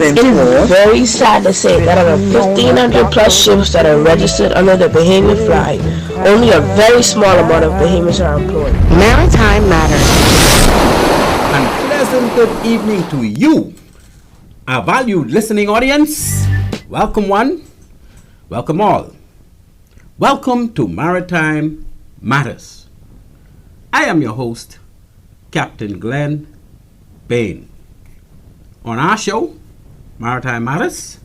It's very sad to say that of the 1,500 plus ships that are registered under the Bahamian flag, only a very small amount of Bahamians are employed. Maritime Matters. And pleasant good evening to you, our valued listening audience. Welcome one, welcome all. Welcome to Maritime Matters. I am your host, Captain Glenn Bain. On our show, Maritime Matters,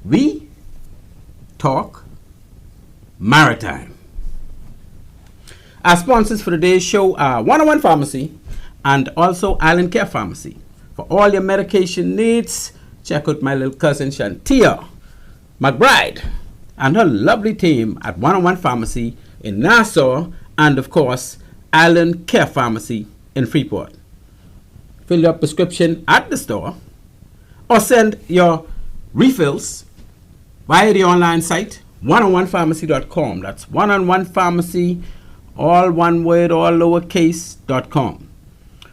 we talk maritime. Our sponsors for today's show are 101 Pharmacy and also Island Care Pharmacy. For all your medication needs, check out my little cousin Shantia McBride and her lovely team at 101 Pharmacy in Nassau and, of course, Island Care Pharmacy in Freeport. Fill your prescription at the store or send your refills via the online site 101pharmacy.com. That's 101pharmacy, all one word, all lowercase.com.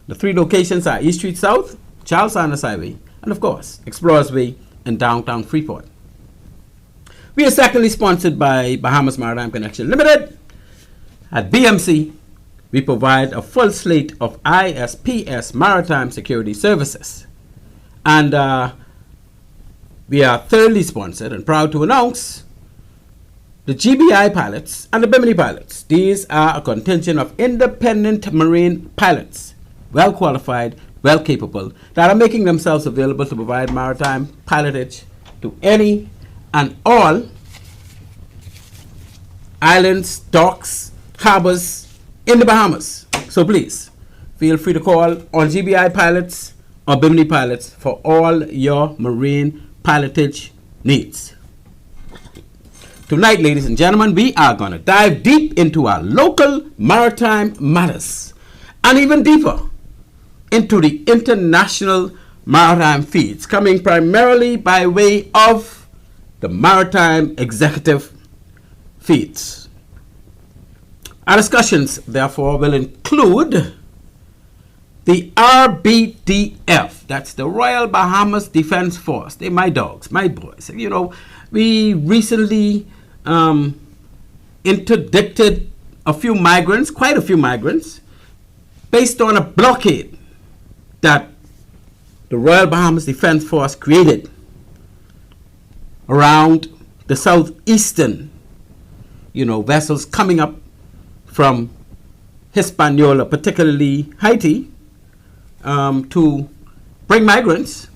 The three locations are East Street South, Charles Sanders Highway, and of course, Explorers Way in downtown Freeport. We are secondly sponsored by Bahamas Maritime Connection Limited. At BMC, we provide a full slate of ISPS maritime security services. And we are thirdly sponsored and proud to announce the GBI pilots and the Bimini pilots. These are a contingent of independent marine pilots, well qualified, well capable, that are making themselves available to provide maritime pilotage to any and all islands, docks, harbors in the Bahamas. So please, feel free to call on GBI pilots or Bimini pilots for all your marine pilotage needs. Tonight, ladies and gentlemen, we are going to dive deep into our local maritime matters and even deeper into the international maritime feeds, coming primarily by way of the maritime executive feeds. Our discussions, therefore, will include the RBDF, that's the Royal Bahamas Defense Force. They're my dogs, my boys. You know, we recently interdicted a few migrants, quite a few migrants, based on a blockade that the Royal Bahamas Defense Force created around the southeastern, vessels coming up from Hispaniola, particularly Haiti, to bring migrants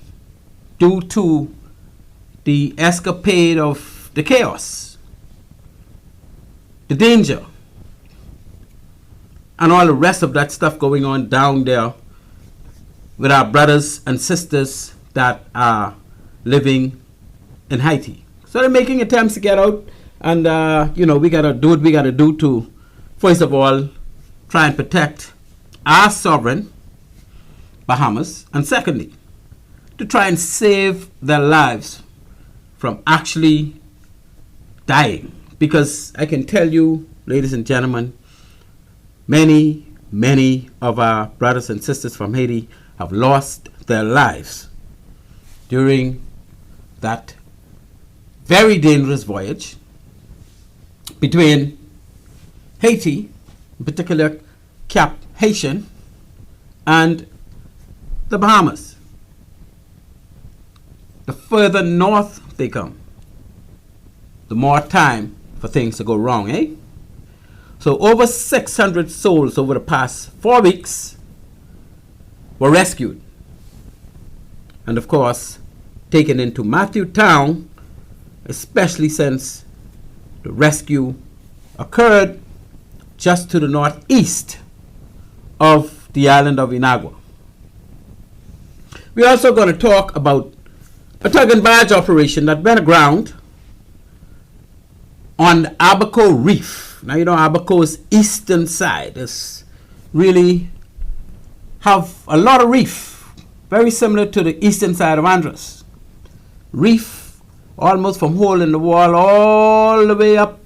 due to the escapade of the chaos, the danger, and all the rest of that stuff going on down there with our brothers and sisters that are living in Haiti. So they're making attempts to get out, and we gotta do what we gotta do to, first of all, try and protect our sovereign Bahamas, and secondly, to try and save their lives from actually dying. Because I can tell you, ladies and gentlemen, many of our brothers and sisters from Haiti have lost their lives during that very dangerous voyage between Haiti, in particular Cap Haitian, and the Bahamas. The further north they come, the more time for things to go wrong, eh? So over 600 souls over the past 4 weeks were rescued. And of course, taken into Matthew Town, especially since the rescue occurred just to the northeast of the island of Inagua. We're also going to talk about a tug and barge operation that went aground on the Abaco Reef. Now, Abaco's eastern side is really have a lot of reef, very similar to the eastern side of Andros. Reef almost from hole in the wall all the way up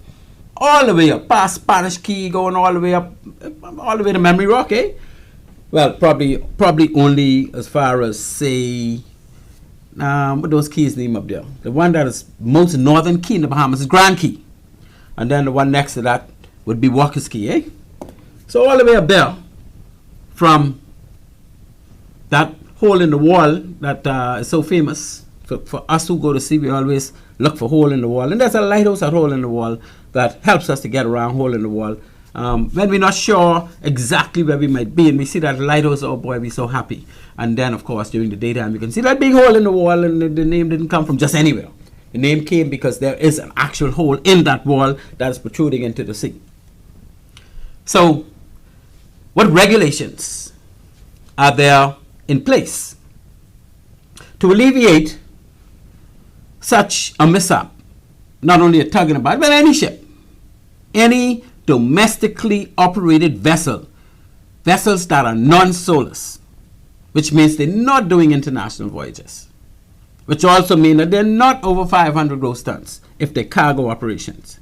past Spanish Key, going all the way to Memory Rock, eh? Well, probably only as far as, say, what those keys name up there? The one that is most northern key in the Bahamas is Grand Key. And then the one next to that would be Walker's Key, eh? So all the way up there, from that hole in the wall that is so famous, for us who go to sea, we always look for hole in the wall. And there's a lighthouse at hole in the wall that helps us to get around hole in the wall. When we're not sure exactly where we might be, and we see that lighthouse, oh boy, we're so happy. And then, of course, during the daytime, you can see that big hole in the wall, and the name didn't come from just anywhere. The name came because there is an actual hole in that wall that is protruding into the sea. So, what regulations are there in place to alleviate such a mishap? Not only a tug in a boat, but any ship, any domestically operated vessels that are non-solus, which means they're not doing international voyages, which also means that they're not over 500 gross tons if they're cargo operations.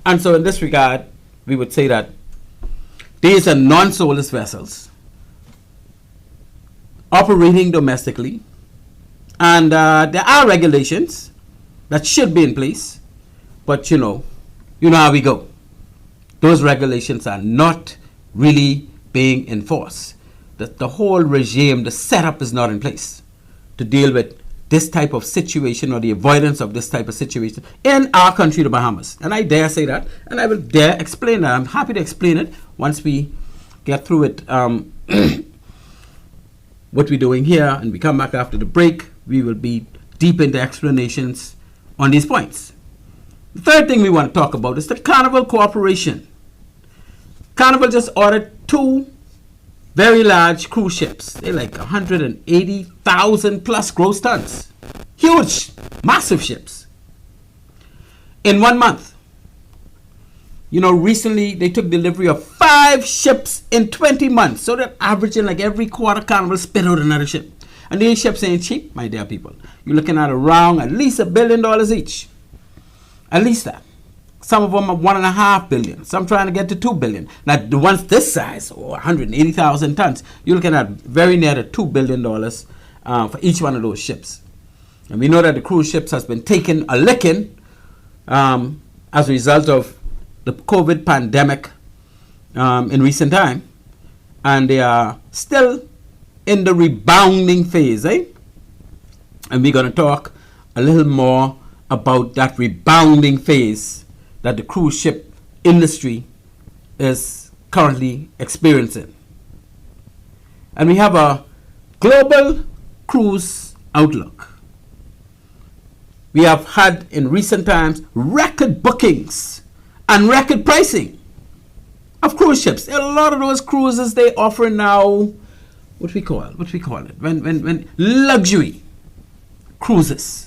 And so in this regard, we would say that these are non-solus vessels operating domestically, and there are regulations that should be in place, but you know how we go. Those regulations are not really being enforced. The whole regime, the setup is not in place to deal with this type of situation or the avoidance of this type of situation in our country, the Bahamas. And I dare say that, and I will dare explain that. I'm happy to explain it once we get through it. What we're doing here, and we come back after the break, we will be deep into explanations on these points. The third thing we want to talk about is the Carnival Corporation. Carnival just ordered 2 very large cruise ships. They're like 180,000 plus gross tons. Huge, massive ships. In 1 month. Recently they took delivery of 5 ships in 20 months. So they're averaging like every quarter Carnival spit out another ship. And these ships ain't cheap, my dear people. You're looking at around at least $1 billion each. At least that. Some of them are $1.5 billion. Some trying to get to $2 billion. Now, the ones this size, 180,000 tons, you're looking at very near to $2 billion for each one of those ships. And we know that the cruise ships has been taking a licking as a result of the COVID pandemic in recent time. And they are still in the rebounding phase, eh? And we're going to talk a little more about that rebounding phase that the cruise ship industry is currently experiencing. And we have a global cruise outlook. We have had in recent times record bookings and record pricing of cruise ships. A lot of those cruises they offer now, what we call it, when luxury cruises.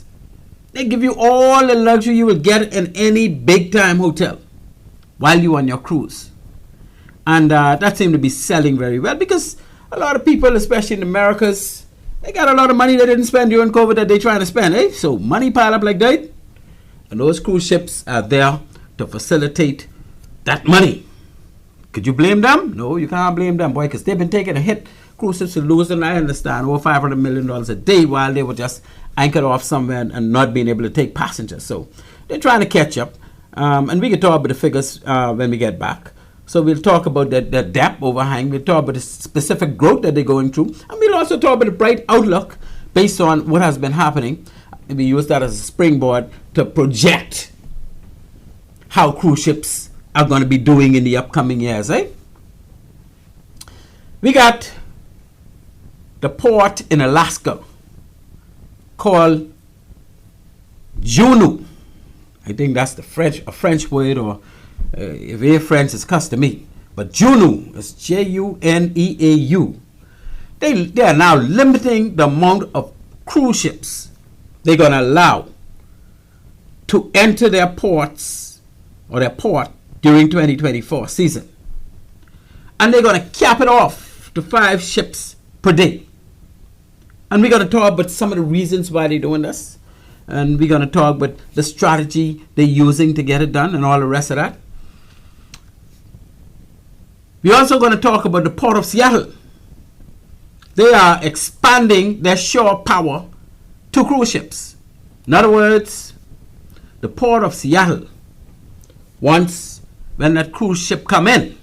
They give you all the luxury you will get in any big-time hotel while you're on your cruise. And that seems to be selling very well because a lot of people, especially in the Americas, they got a lot of money they didn't spend during COVID that they're trying to spend, eh? So money pile up like that. And those cruise ships are there to facilitate that money. Could you blame them? No, you can't blame them, boy, because they've been taking a hit. Cruise ships are losing, I understand, over $500 million a day while they were just anchored off somewhere and not being able to take passengers. So they're trying to catch up. And we can talk about the figures when we get back. So we'll talk about the debt overhang. We'll talk about the specific growth that they're going through. And we'll also talk about the bright outlook based on what has been happening. And we use that as a springboard to project how cruise ships are going to be doing in the upcoming years, eh? We got the port in Alaska called Juneau. I think that's a French word, or if you're French, it's custom-made. But Juneau is Juneau. They are now limiting the amount of cruise ships they're going to allow to enter their ports or their port during 2024 season. And they're going to cap it off to 5 ships per day. And we're going to talk about some of the reasons why they're doing this. And we're going to talk about the strategy they're using to get it done and all the rest of that. We're also going to talk about the Port of Seattle. They are expanding their shore power 2 cruise ships. In other words, the port of Seattle, once when that cruise ship come in,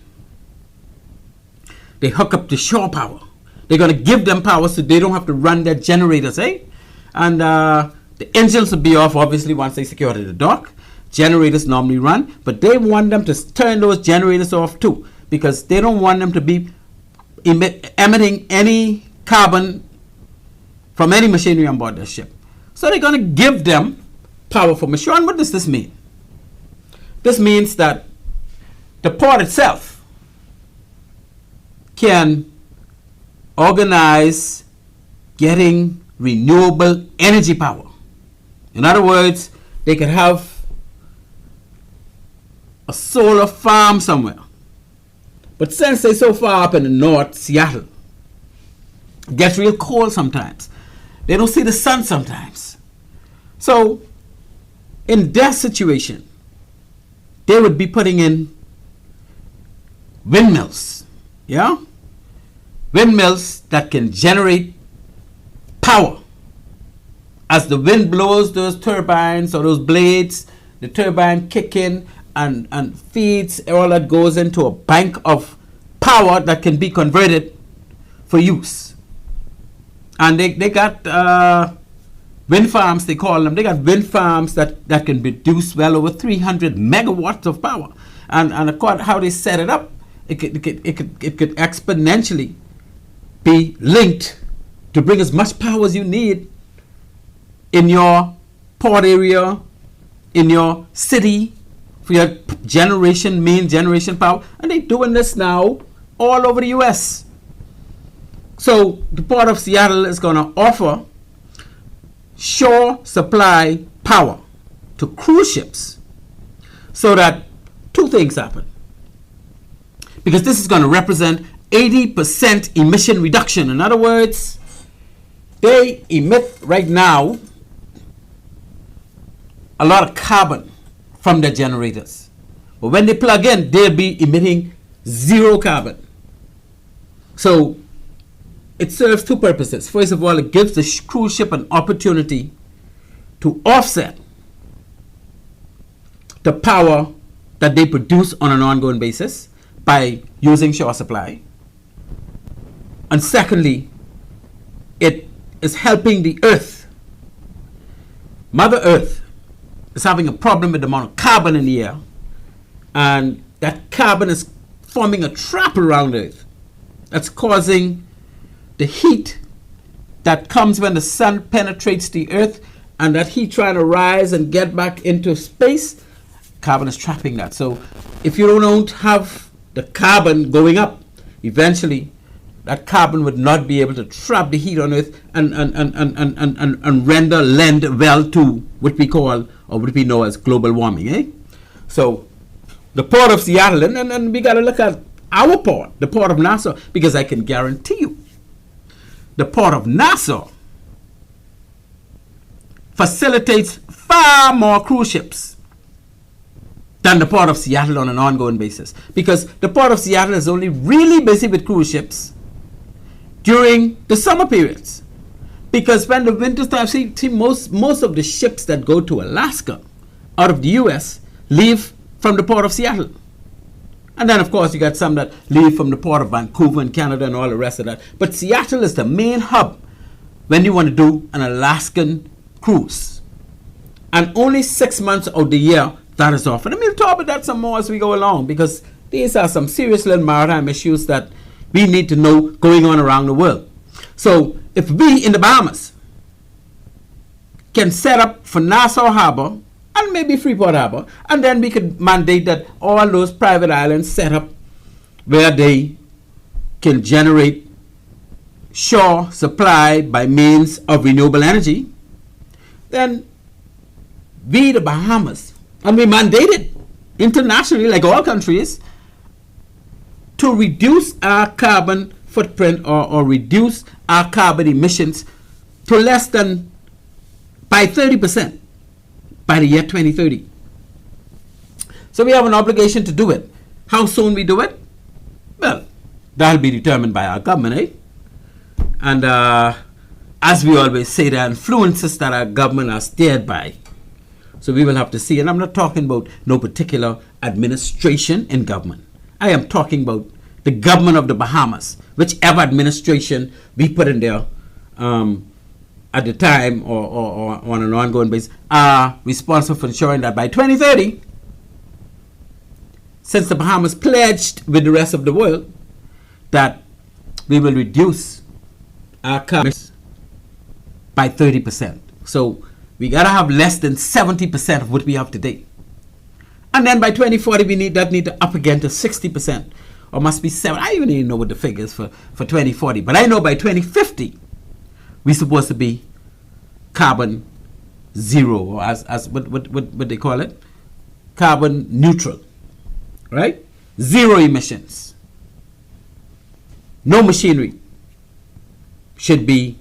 they hook up the shore power. They're going to give them power so they don't have to run their generators, eh? And the engines will be off, obviously, once they secure to the dock. Generators normally run, but they want them to turn those generators off too, because they don't want them to be emitting any carbon from any machinery on board the ship. So they're going to give them power from ashore. And what does this mean? This means that the port itself can organize getting renewable energy power. In other words, they could have a solar farm somewhere. But since they're so far up in the north, Seattle, it gets real cold sometimes. They don't see the sun sometimes. So, in that situation, they would be putting in windmills, yeah? Windmills that can generate power. As the wind blows those turbines or those blades, the turbine kick in and feeds all that goes into a bank of power that can be converted for use. And they got wind farms, they call them. They got wind farms that can produce well over 300 megawatts of power. And according to how they set it up, it could exponentially be linked to bring as much power as you need in your port area, in your city, for your main generation power. And they're doing this now all over the US. So the Port of Seattle is going to offer shore supply power to cruise ships so that 2 things happen. Because this is going to represent 80% emission reduction. In other words, they emit right now a lot of carbon from their generators. But when they plug in, they'll be emitting 0 carbon. So it serves 2 purposes. First of all, it gives the cruise ship an opportunity to offset the power that they produce on an ongoing basis by using shore supply. And secondly, it is helping the earth. Mother Earth is having a problem with the amount of carbon in the air, and that carbon is forming a trap around Earth that's causing the heat that comes when the sun penetrates the earth, and that heat trying to rise and get back into space. Carbon is trapping that. So if you don't have the carbon going up, eventually that carbon would not be able to trap the heat on Earth and lend well to what we call, or what we know as, global warming. Eh? So the Port of Seattle, and we got to look at our port, the Port of Nassau, because I can guarantee you, the Port of Nassau facilitates far more cruise ships than the Port of Seattle on an ongoing basis. Because the Port of Seattle is only really busy with cruise ships during the summer periods. Because when the winter time, see most of the ships that go to Alaska out of the US leave from the Port of Seattle. And then, of course, you got some that leave from the Port of Vancouver in Canada and all the rest of that. But Seattle is the main hub when you want to do an Alaskan cruise. And only 6 months of the year that is offered. And we'll talk about that some more as we go along, because these are some serious little maritime issues that we need to know going on around the world. So if we in the Bahamas can set up for Nassau Harbor and maybe Freeport Harbor, and then we could mandate that all those private islands set up where they can generate shore supply by means of renewable energy, then we, the Bahamas, and we mandated internationally, like all countries, to reduce our carbon footprint or reduce our carbon emissions to less than by 30% by the year 2030. So we have an obligation to do it. How soon we do it? Well, that'll be determined by our government, eh? And as we always say, the influences that our government are steered by. So we will have to see. And I'm not talking about no particular administration in government. I am talking about the government of the Bahamas, whichever administration we put in there at the time or on an ongoing basis, are responsible for ensuring that by 2030, since the Bahamas pledged with the rest of the world that we will reduce our carbon by 30%. So we got to have less than 70% of what we have today. And then by 2040, we need to up again to 60%. Or must be 7. I even know what the figure is for 2040. But I know by 2050, we're supposed to be carbon zero, or as what they call it, carbon neutral, right? Zero emissions. No machinery should be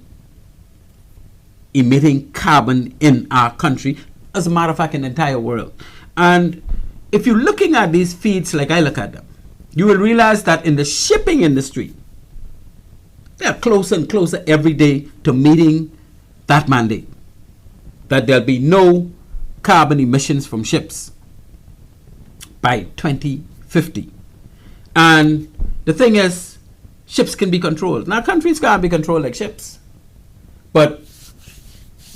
emitting carbon in our country, as a matter of fact, in the entire world. And if you're looking at these feeds like I look at them, you will realize that in the shipping industry, they are closer and closer every day to meeting that mandate, that there'll be no carbon emissions from ships by 2050. And the thing is, ships can be controlled. Now, countries can't be controlled like ships, but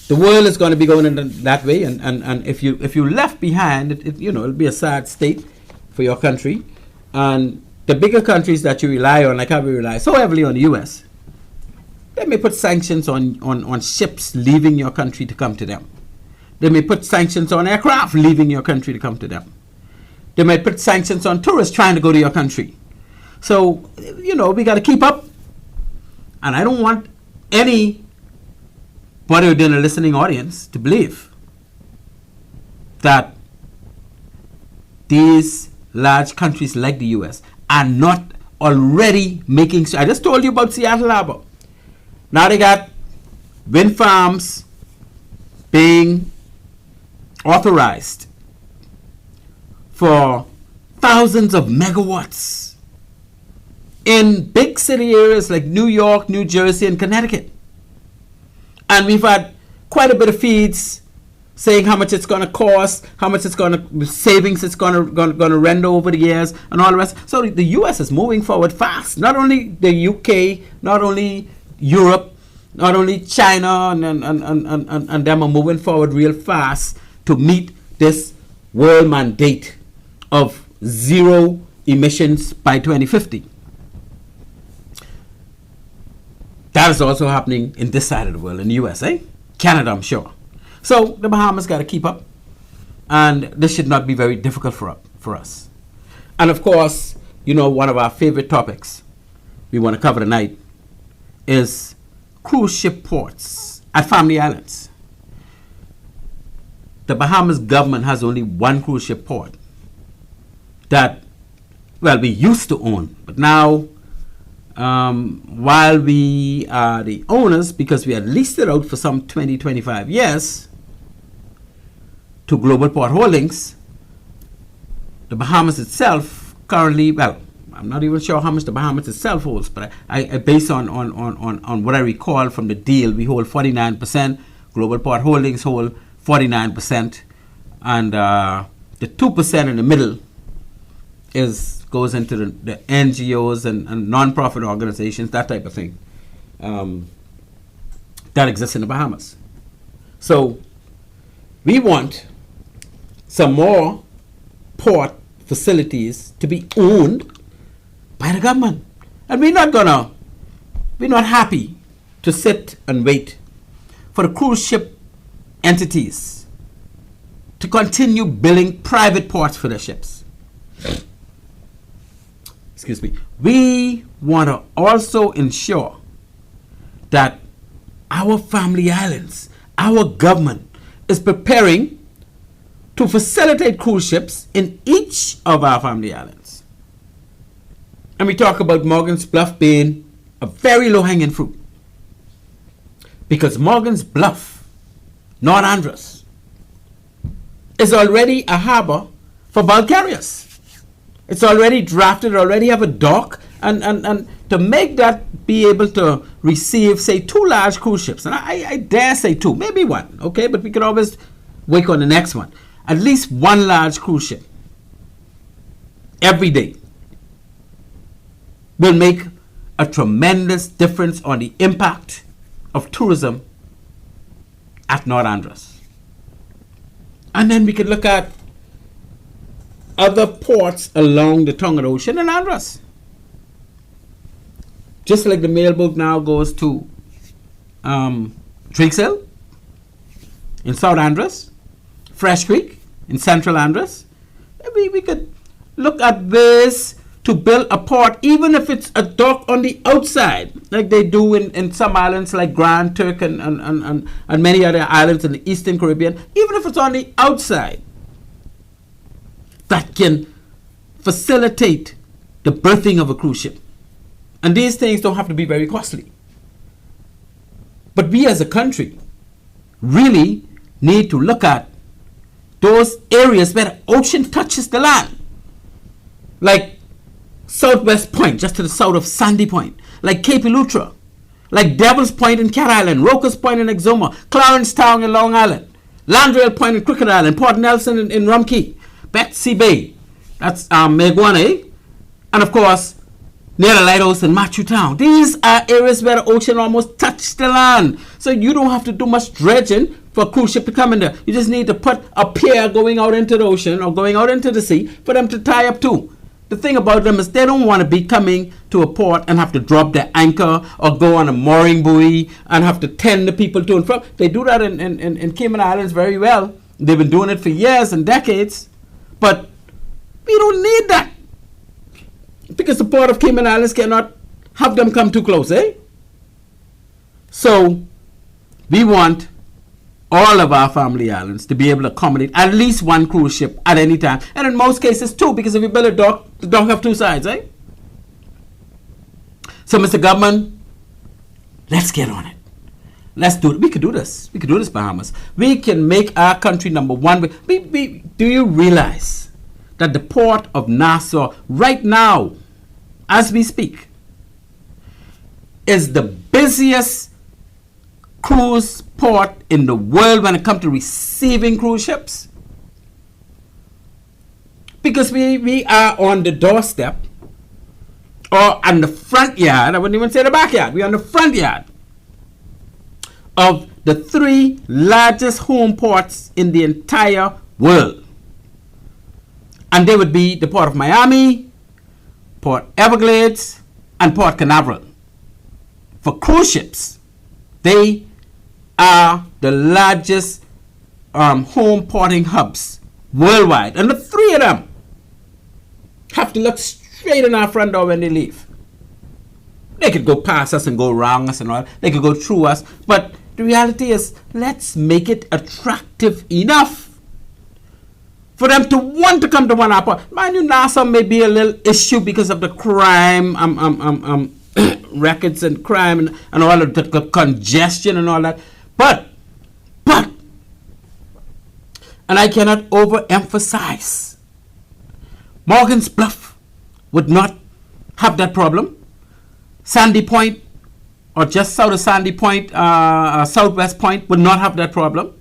the world is going to be going in that way. And if you left behind, it'll be a sad state for your country. And the bigger countries that you rely on, like how we rely so heavily on the U.S., they may put sanctions on ships leaving your country to come to them. They may put sanctions on aircraft leaving your country to come to them. They might put sanctions on tourists trying to go to your country. So, we got to keep up. And I don't want anybody within a listening audience to believe that these large countries like the U.S. are not already making. I just told you about Seattle Harbor. Now they got wind farms being authorized for thousands of megawatts in big city areas like New York, New Jersey, and Connecticut. And we've had quite a bit of feeds saying how much it's going to cost, how much it's going to savings it's going to render over the years, and all the rest. So the U.S. is moving forward fast. Not only the U.K., not only Europe, not only China, and them are moving forward real fast to meet this world mandate of zero emissions by 2050. That is also happening in this side of the world, in the USA, Canada, I'm sure. So the Bahamas got to keep up, and this should not be very difficult for us. And of course, one of our favorite topics we want to cover tonight is cruise ship ports at Family Islands. The Bahamas government has only one cruise ship port that, we used to own, but now, while we are the owners, because we had leased it out for some 20-25 years to Global Port Holdings, the Bahamas itself currently, I'm not even sure how much the Bahamas itself holds, but I based on what I recall from the deal, we hold 49%, Global Port Holdings hold 49%, and the 2% in the middle goes into the NGOs and non-profit organizations, that type of thing, that exists in the Bahamas. So we want some more port facilities to be owned by the government. And we're not happy to sit and wait for the cruise ship entities to continue building private ports for their ships. Excuse me. We want to also ensure that our Family Islands, our government, is preparing to facilitate cruise ships in each of our Family Islands. And we talk about Morgan's Bluff being a very low-hanging fruit, because Morgan's Bluff, North Andros, is already a harbor for bulk carriers. It's already drafted, already have a dock, and to make that be able to receive, say, 2 large cruise ships, and I dare say 2, maybe 1, okay, but we could always wait on the next one. At least 1 large cruise ship every day will make a tremendous difference on the impact of tourism at North Andros. And then we could look at other ports along the tongue of the ocean in Andros. Just like the mailboat now goes to Drakes Hill in South Andros, Fresh Creek in Central Andros. We could look at ways to build a port, even if it's a dock on the outside, like they do in some islands like Grand Turk and many other islands in the Eastern Caribbean, even if it's on the outside, that can facilitate the berthing of a cruise ship. And these things don't have to be very costly. But we as a country really need to look at those areas where the ocean touches the land. Like Southwest Point, just to the south of Sandy Point. Like Cape Eleuthera. Like Devil's Point in Cat Island. Roker's Point in Exuma. Clarence Town in Long Island. Landrail Point in Cricket Island. Port Nelson in Rum Key. Betsy Bay. That's Meguane. And of course, near the lighthouse in Matthew Town. These are areas where the ocean almost touched the land. So you don't have to do much dredging for a cruise ship to come in there. You just need to put a pier going out into the ocean or going out into the sea for them to tie up to. The thing about them is they don't want to be coming to a port and have to drop their anchor or go on a mooring buoy and have to tend the people to and from. They do that in Cayman Islands very well. They've been doing it for years and decades. But we don't need that. Because the port of Cayman Islands cannot have them come too close, eh? So we want all of our family islands to be able to accommodate at least 1 cruise ship at any time. And in most cases 2, because if you build a dock, the dock have 2 sides, eh? So Mr. Government, let's get on it. Let's do it. We could do this. We could do this, Bahamas. We can make our country number 1. Do you realize that the port of Nassau right now, as we speak, is the busiest cruise port in the world when it comes to receiving cruise ships? Because we are on the doorstep, or on the front yard, I wouldn't even say the backyard, we're on the front yard of the 3 largest home ports in the entire world. And they would be the Port of Miami, Port Everglades, and Port Canaveral. For cruise ships, they are the largest home porting hubs worldwide. And the 3 of them have to look straight in our front door when they leave. They could go past us and go around us and all. They could go through us. But the reality is, let's make it attractive enough for them to want to come to one airport. Mind you, Nassau may be a little issue because of the crime, records and crime and all of the congestion and all that. But, and I cannot overemphasize, Morgan's Bluff would not have that problem. Sandy Point, or just south of Sandy Point, Southwest Point, would not have that problem.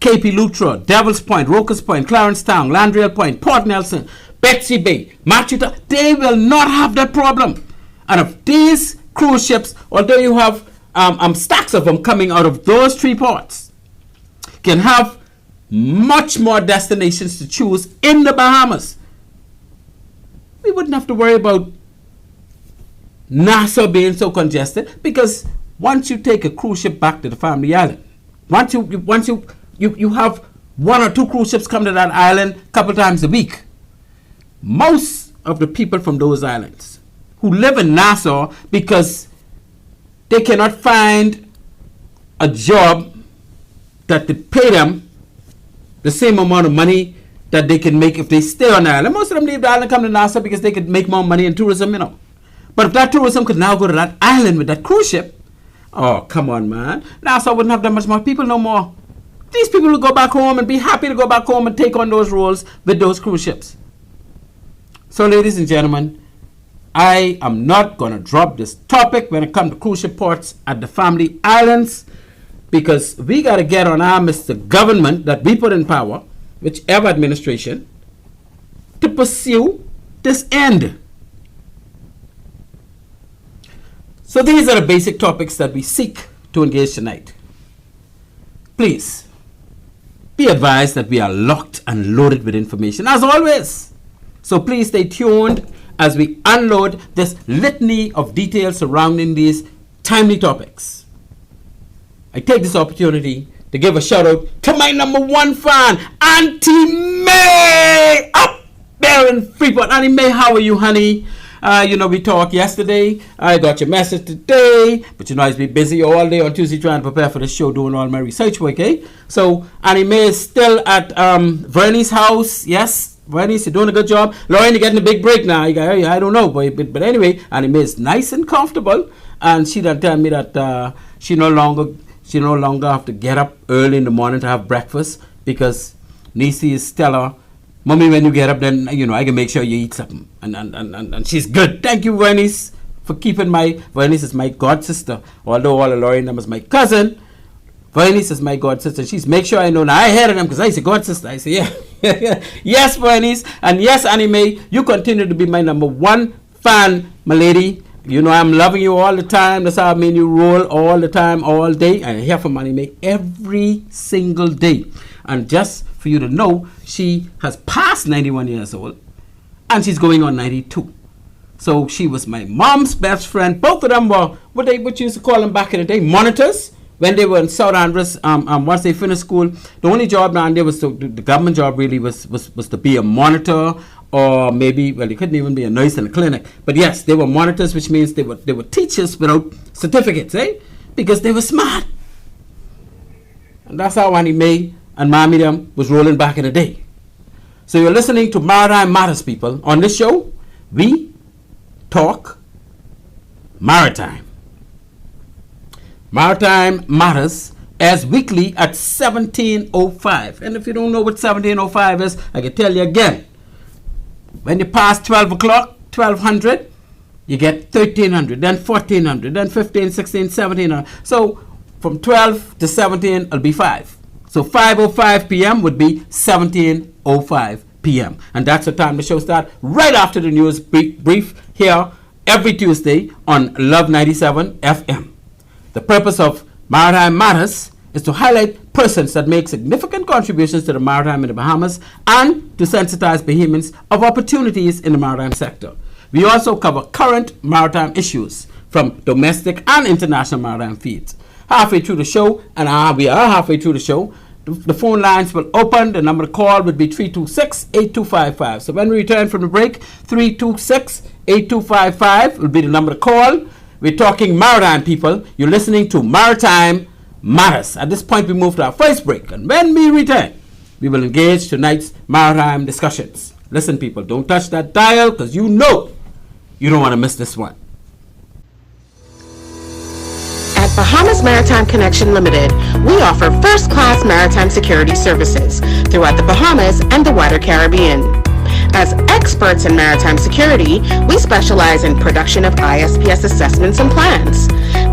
Cape Eleuthera, Devil's Point, Roker's Point, Clarence Town, Landrail Point, Port Nelson, Betsy Bay, Matthew Town, they will not have that problem. And if these cruise ships, although you have stacks of them coming out of those 3 ports, can have much more destinations to choose in the Bahamas, we wouldn't have to worry about Nassau being so congested, because once you take a cruise ship back to the family island, once you have 1 or 2 cruise ships come to that island a couple times a week, most of the people from those islands who live in Nassau, because they cannot find a job that would pay them the same amount of money that they can make if they stay on the island. Most of them leave the island and come to Nassau because they could make more money in tourism, you know. But if that tourism could now go to that island with that cruise ship, oh, come on, man. Nassau wouldn't have that much more people no more. These people would go back home and be happy to go back home and take on those roles with those cruise ships. So, ladies and gentlemen, I am not going to drop this topic when it comes to cruise ship ports at the family islands, because we got to get on our Mr. Government that we put in power, whichever administration, to pursue this end. So these are the basic topics that we seek to engage tonight. Please, be advised that we are locked and loaded with information, as always. So please stay tuned as we unload this litany of details surrounding these timely topics. I take this opportunity to give a shout out to my number one fan, Auntie May, up there in Freeport. Auntie May, how are you, honey? We talked yesterday. I got your message today, but I've been busy all day on Tuesday trying to prepare for the show, doing all my research work, eh? So Annie Mae is still at Vernie's house. Yes, Vernie's, you're doing a good job. Lauren, you're getting a big break now. I don't know, but anyway, Annie Mae is nice and comfortable, and she done tell me that she no longer have to get up early in the morning to have breakfast, because Nisi is Stella. Mommy, when you get up, then, I can make sure you eat something. And she's good. Thank you, Vernice, for keeping Vernice is my god sister. Although all of Laurie is my cousin, Vernice is my god sister. She's make sure I know. Now, I heard of them because I say god sister. I say, yeah. Yes, Vernice. And yes, Annie Mae, you continue to be my number one fan, my lady. I'm loving you all the time. That's how I mean you roll all the time, all day. And I hear from Annie Mae every single day. And just for you to know, she has passed 91 years old, and she's going on 92. So she was my mom's best friend. Both of them were what you used to call them back in the day, monitors, when they were in South Andres. Once they finished school, the only job down there was the government job really was to be a monitor, or maybe, well, they couldn't even be a nurse in a clinic. But yes, they were monitors, which means they were teachers without certificates, because they were smart. And that's how Annie Mae and Mommy them was rolling back in the day. So you're listening to Maritime Matters, people. On this show, we talk maritime. Maritime Matters airs weekly at 17:05. And if you don't know what 17:05 is, I can tell you again. When you pass 12 o'clock, 1200, you get 1300, then 1400, then 15, 16, 1700. So from 12 to 17, it'll be 5. So 5:05 p.m. would be 17:05 p.m. And that's the time the show starts, right after the news brief here every Tuesday on Love 97 FM. The purpose of Maritime Matters is to highlight persons that make significant contributions to the maritime in the Bahamas and to sensitize Bahamians of opportunities in the maritime sector. We also cover current maritime issues from domestic and international maritime feeds. Halfway through the show, and we are halfway through the show, the phone lines will open. The number to call would be 326-8255. So when we return from the break, 326-8255 will be the number to call. We're talking maritime, people. You're listening to Maritime Matters. At this point, we move to our first break. And when we return, we will engage tonight's maritime discussions. Listen, people, don't touch that dial, because you don't want to miss this one. At Bahamas Maritime Connection Limited, we offer first-class maritime security services throughout the Bahamas and the wider Caribbean. As experts in maritime security, we specialize in production of ISPS assessments and plans,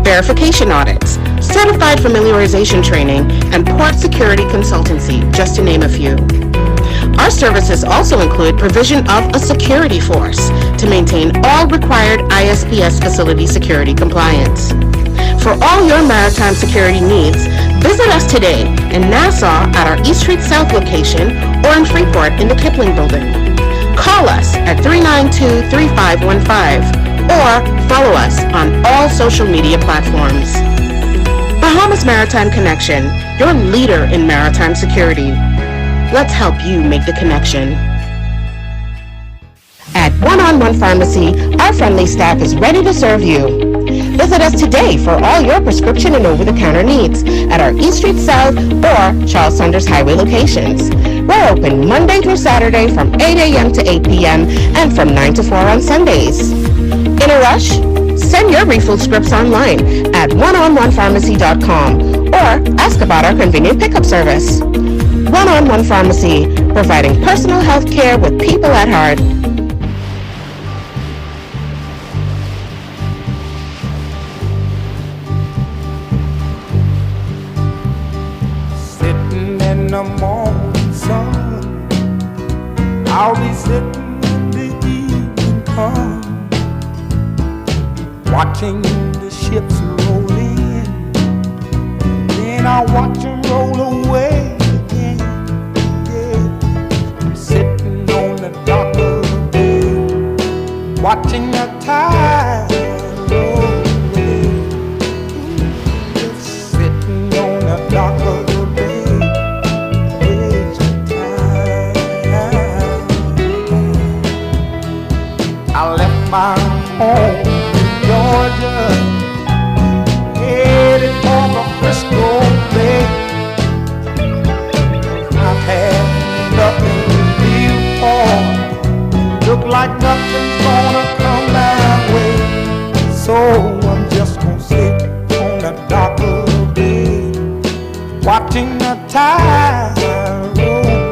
verification audits, certified familiarization training, and port security consultancy, just to name a few. Our services also include provision of a security force to maintain all required ISPS facility security compliance. For all your maritime security needs, visit us today in Nassau at our East Street South location or in Freeport in the Kipling building. Call us at 392-3515 or follow us on all social media platforms. Bahamas Maritime Connection, your leader in maritime security. Let's help you make the connection. At One-on-One Pharmacy, our friendly staff is ready to serve you. Visit us today for all your prescription and over-the-counter needs at our East Street South or Charles Saunders Highway locations. We're open Monday through Saturday from 8 a.m. to 8 p.m. and from 9 to 4 on Sundays. In a rush? Send your refill scripts online at oneononepharmacy.com or ask about our convenient pickup service. One-on-One Pharmacy, providing personal health care with people at heart. the morning sun, I'll be sitting when the evening comes, watching the ships roll in, then I'll watch them roll away again. Yeah. I'm sitting on the dock of the bay, watching the tide roll away. Just sitting on the dock of the bay, wasting time. I left my home in Georgia, headed for the Frisco Bay. I've had nothing to live for, look like nothing's gonna come my way. So I'm just gonna sit on the dock of the bay, watching the tide roll away.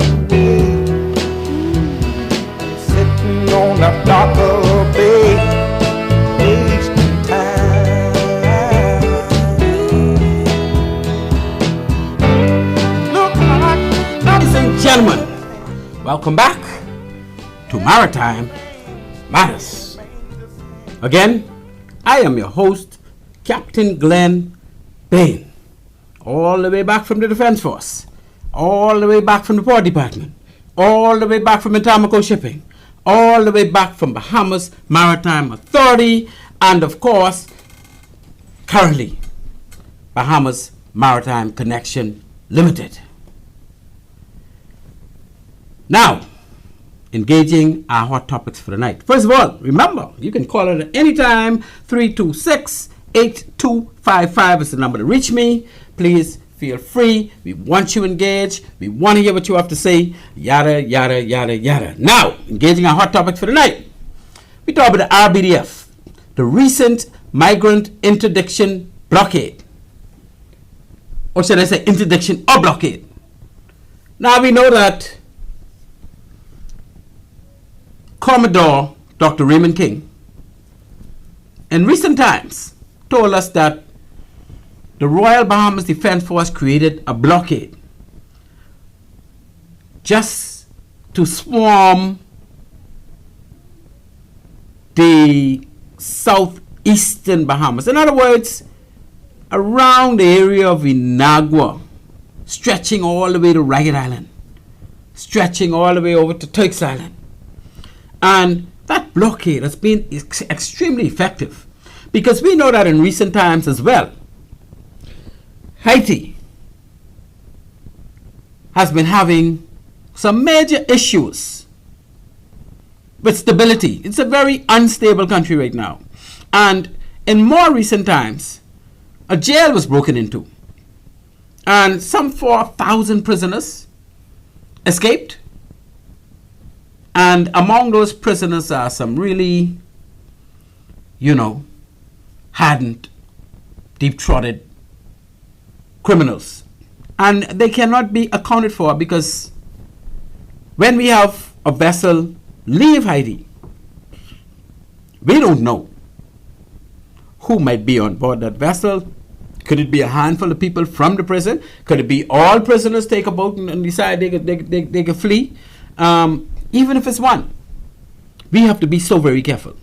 I'm sitting on the dock of the bay, wasting time. Look like Ladies and gentlemen, welcome back to Maritime Matters. Again, I am your host, Captain Glenn Bain, all the way back from the Defense Force, all the way back from the Port Department, all the way back from Abaco Shipping, all the way back from Bahamas Maritime Authority, and of course, currently, Bahamas Maritime Connection Limited. Now, engaging our hot topics for the night. First of all, remember, you can call it at any time. 326-8255 is the number to reach me. Please feel free. We want you engaged. We want to hear what you have to say. Yada, yada, yada, yada. Now, engaging our hot topics for the night. We talk about the RBDF, the recent migrant interdiction blockade. Or should I say interdiction or blockade? Now, we know that Commodore Dr. Raymond King in recent times told us that the Royal Bahamas Defense Force created a blockade just to swarm the southeastern Bahamas. In other words, around the area of Inagua, stretching all the way to Ragged Island, stretching all the way over to Turks Island. And that blockade has been extremely effective because we know that in recent times as well, Haiti has been having some major issues with stability. It's a very unstable country right now. And in more recent times, a jail was broken into and some 4,000 prisoners escaped. And among those prisoners are some really, hardened, deep-throated criminals. And they cannot be accounted for because when we have a vessel leave Haiti, we don't know who might be on board that vessel. Could it be a handful of people from the prison? Could it be all prisoners take a boat and decide they could flee? Even if it's one, we have to be so very careful.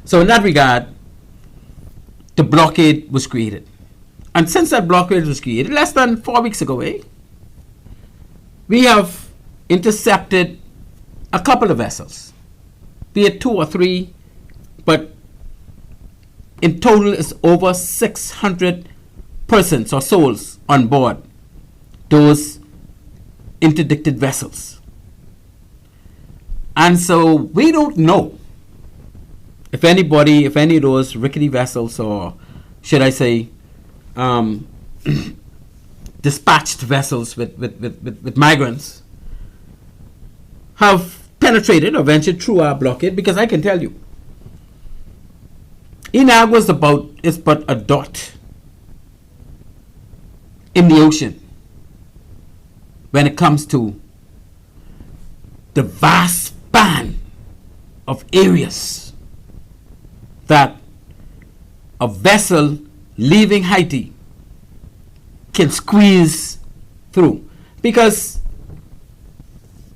So in that regard, the blockade was created. And since that blockade was created, less than 4 weeks ago, we have intercepted a couple of vessels, be it 2 or 3, but in total it's over 600 persons or souls on board those interdicted vessels. And so we don't know if any of those rickety vessels, or should I say, dispatched vessels with migrants, have penetrated or ventured through our blockade, because I can tell you, Inagua is but a dot in the ocean when it comes to the vast span of areas that a vessel leaving Haiti can squeeze through. Because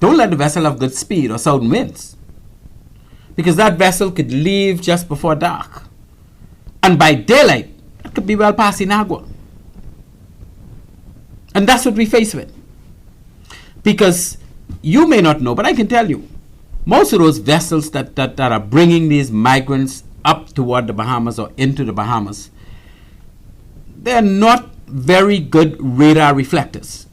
don't let the vessel have good speed or southern winds. Because that vessel could leave just before dark. And by daylight, it could be well past Inagua. And that's what we face with. Because you may not know, but I can tell you, most of those vessels that are bringing these migrants up toward the Bahamas or into the Bahamas, they're not very good radar reflectors.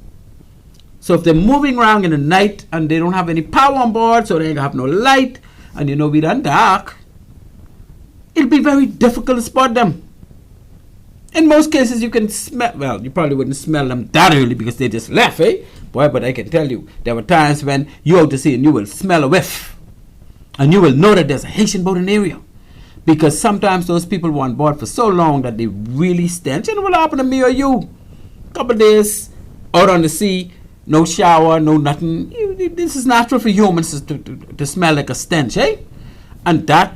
So if they're moving around in the night and they don't have any power on board, so they have no light, and we done dark, it'll be very difficult to spot them. In most cases, you can smell, well, you probably wouldn't smell them that early because they just left, eh? Boy, but I can tell you, there were times when you're out to sea and you will smell a whiff. And you will know that there's a Haitian boat in the area. Because sometimes those people were on board for so long that they really stench. And it will happen to me or you. A couple of days out on the sea, no shower, no nothing. This is natural for humans to smell like a stench, eh? And that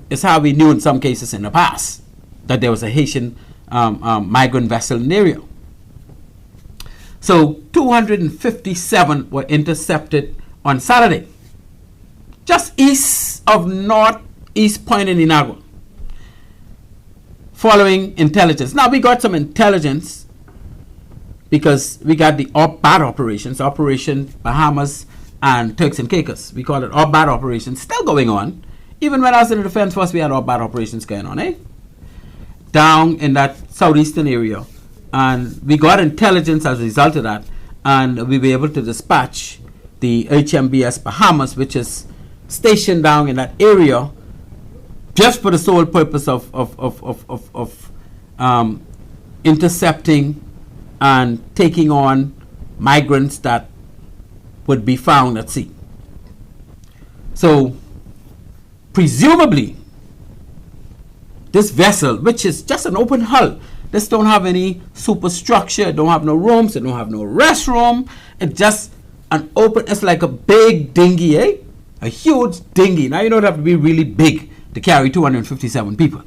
is how we knew in some cases in the past that there was a Haitian migrant vessel in the area. So 257 were intercepted on Saturday, just east of Northeast Point in Inagua, following intelligence. Now we got some intelligence because we got the OBAT operations, Operation Bahamas and Turks and Caicos. We call it OBAT operations, still going on. Even when I was in the Defense Force, we had OBAT operations going on, eh? Down in that southeastern area. And we got intelligence as a result of that, and we were able to dispatch the HMBS Bahamas, which is stationed down in that area, just for the sole purpose of intercepting and taking on migrants that would be found at sea. So, presumably, this vessel, which is just an open hull, this don't have any superstructure, don't have no rooms, it don't have no restroom, it's just an open, it's like a big dinghy, eh? A huge dinghy. Now you don't have to be really big to carry 257 people.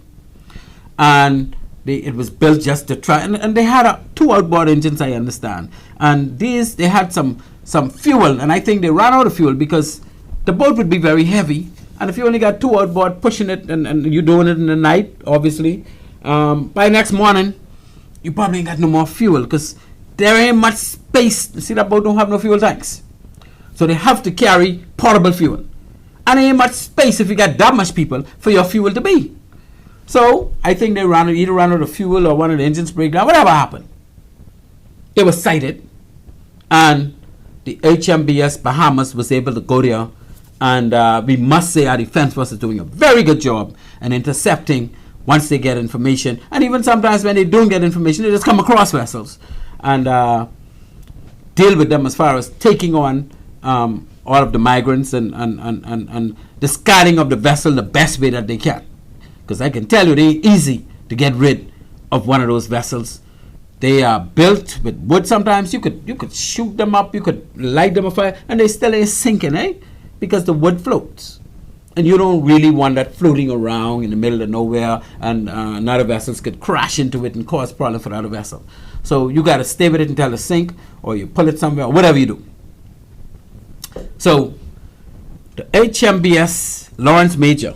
And it was built just to try, and they had two outboard engines, I understand. And these, they had some fuel, and I think they ran out of fuel because the boat would be very heavy. And if you only got two outboard pushing it, and you're doing it in the night, obviously, by next morning, you probably ain't got no more fuel because there ain't much space. See, that boat don't have no fuel tanks. So they have to carry portable fuel. And there ain't much space if you got that much people for your fuel to be. So I think they either ran out of fuel or one of the engines break down, whatever happened. It was sighted. And the HMBS Bahamas was able to go there. And we must say our defense force is doing a very good job in intercepting once they get information. And even sometimes when they don't get information, they just come across vessels and deal with them as far as taking on all of the migrants and discarding of the vessel the best way that they can. Because I can tell you, they ain't easy to get rid of one of those vessels. They are built with wood. Sometimes you could shoot them up, you could light them afire, and they still ain't sinking, eh? Because the wood floats. And you don't really want that floating around in the middle of nowhere, and another vessels could crash into it and cause problem for the other vessel. So you got to stay with it until it sink, or you pull it somewhere, or whatever you do. So the HMBS Lawrence Major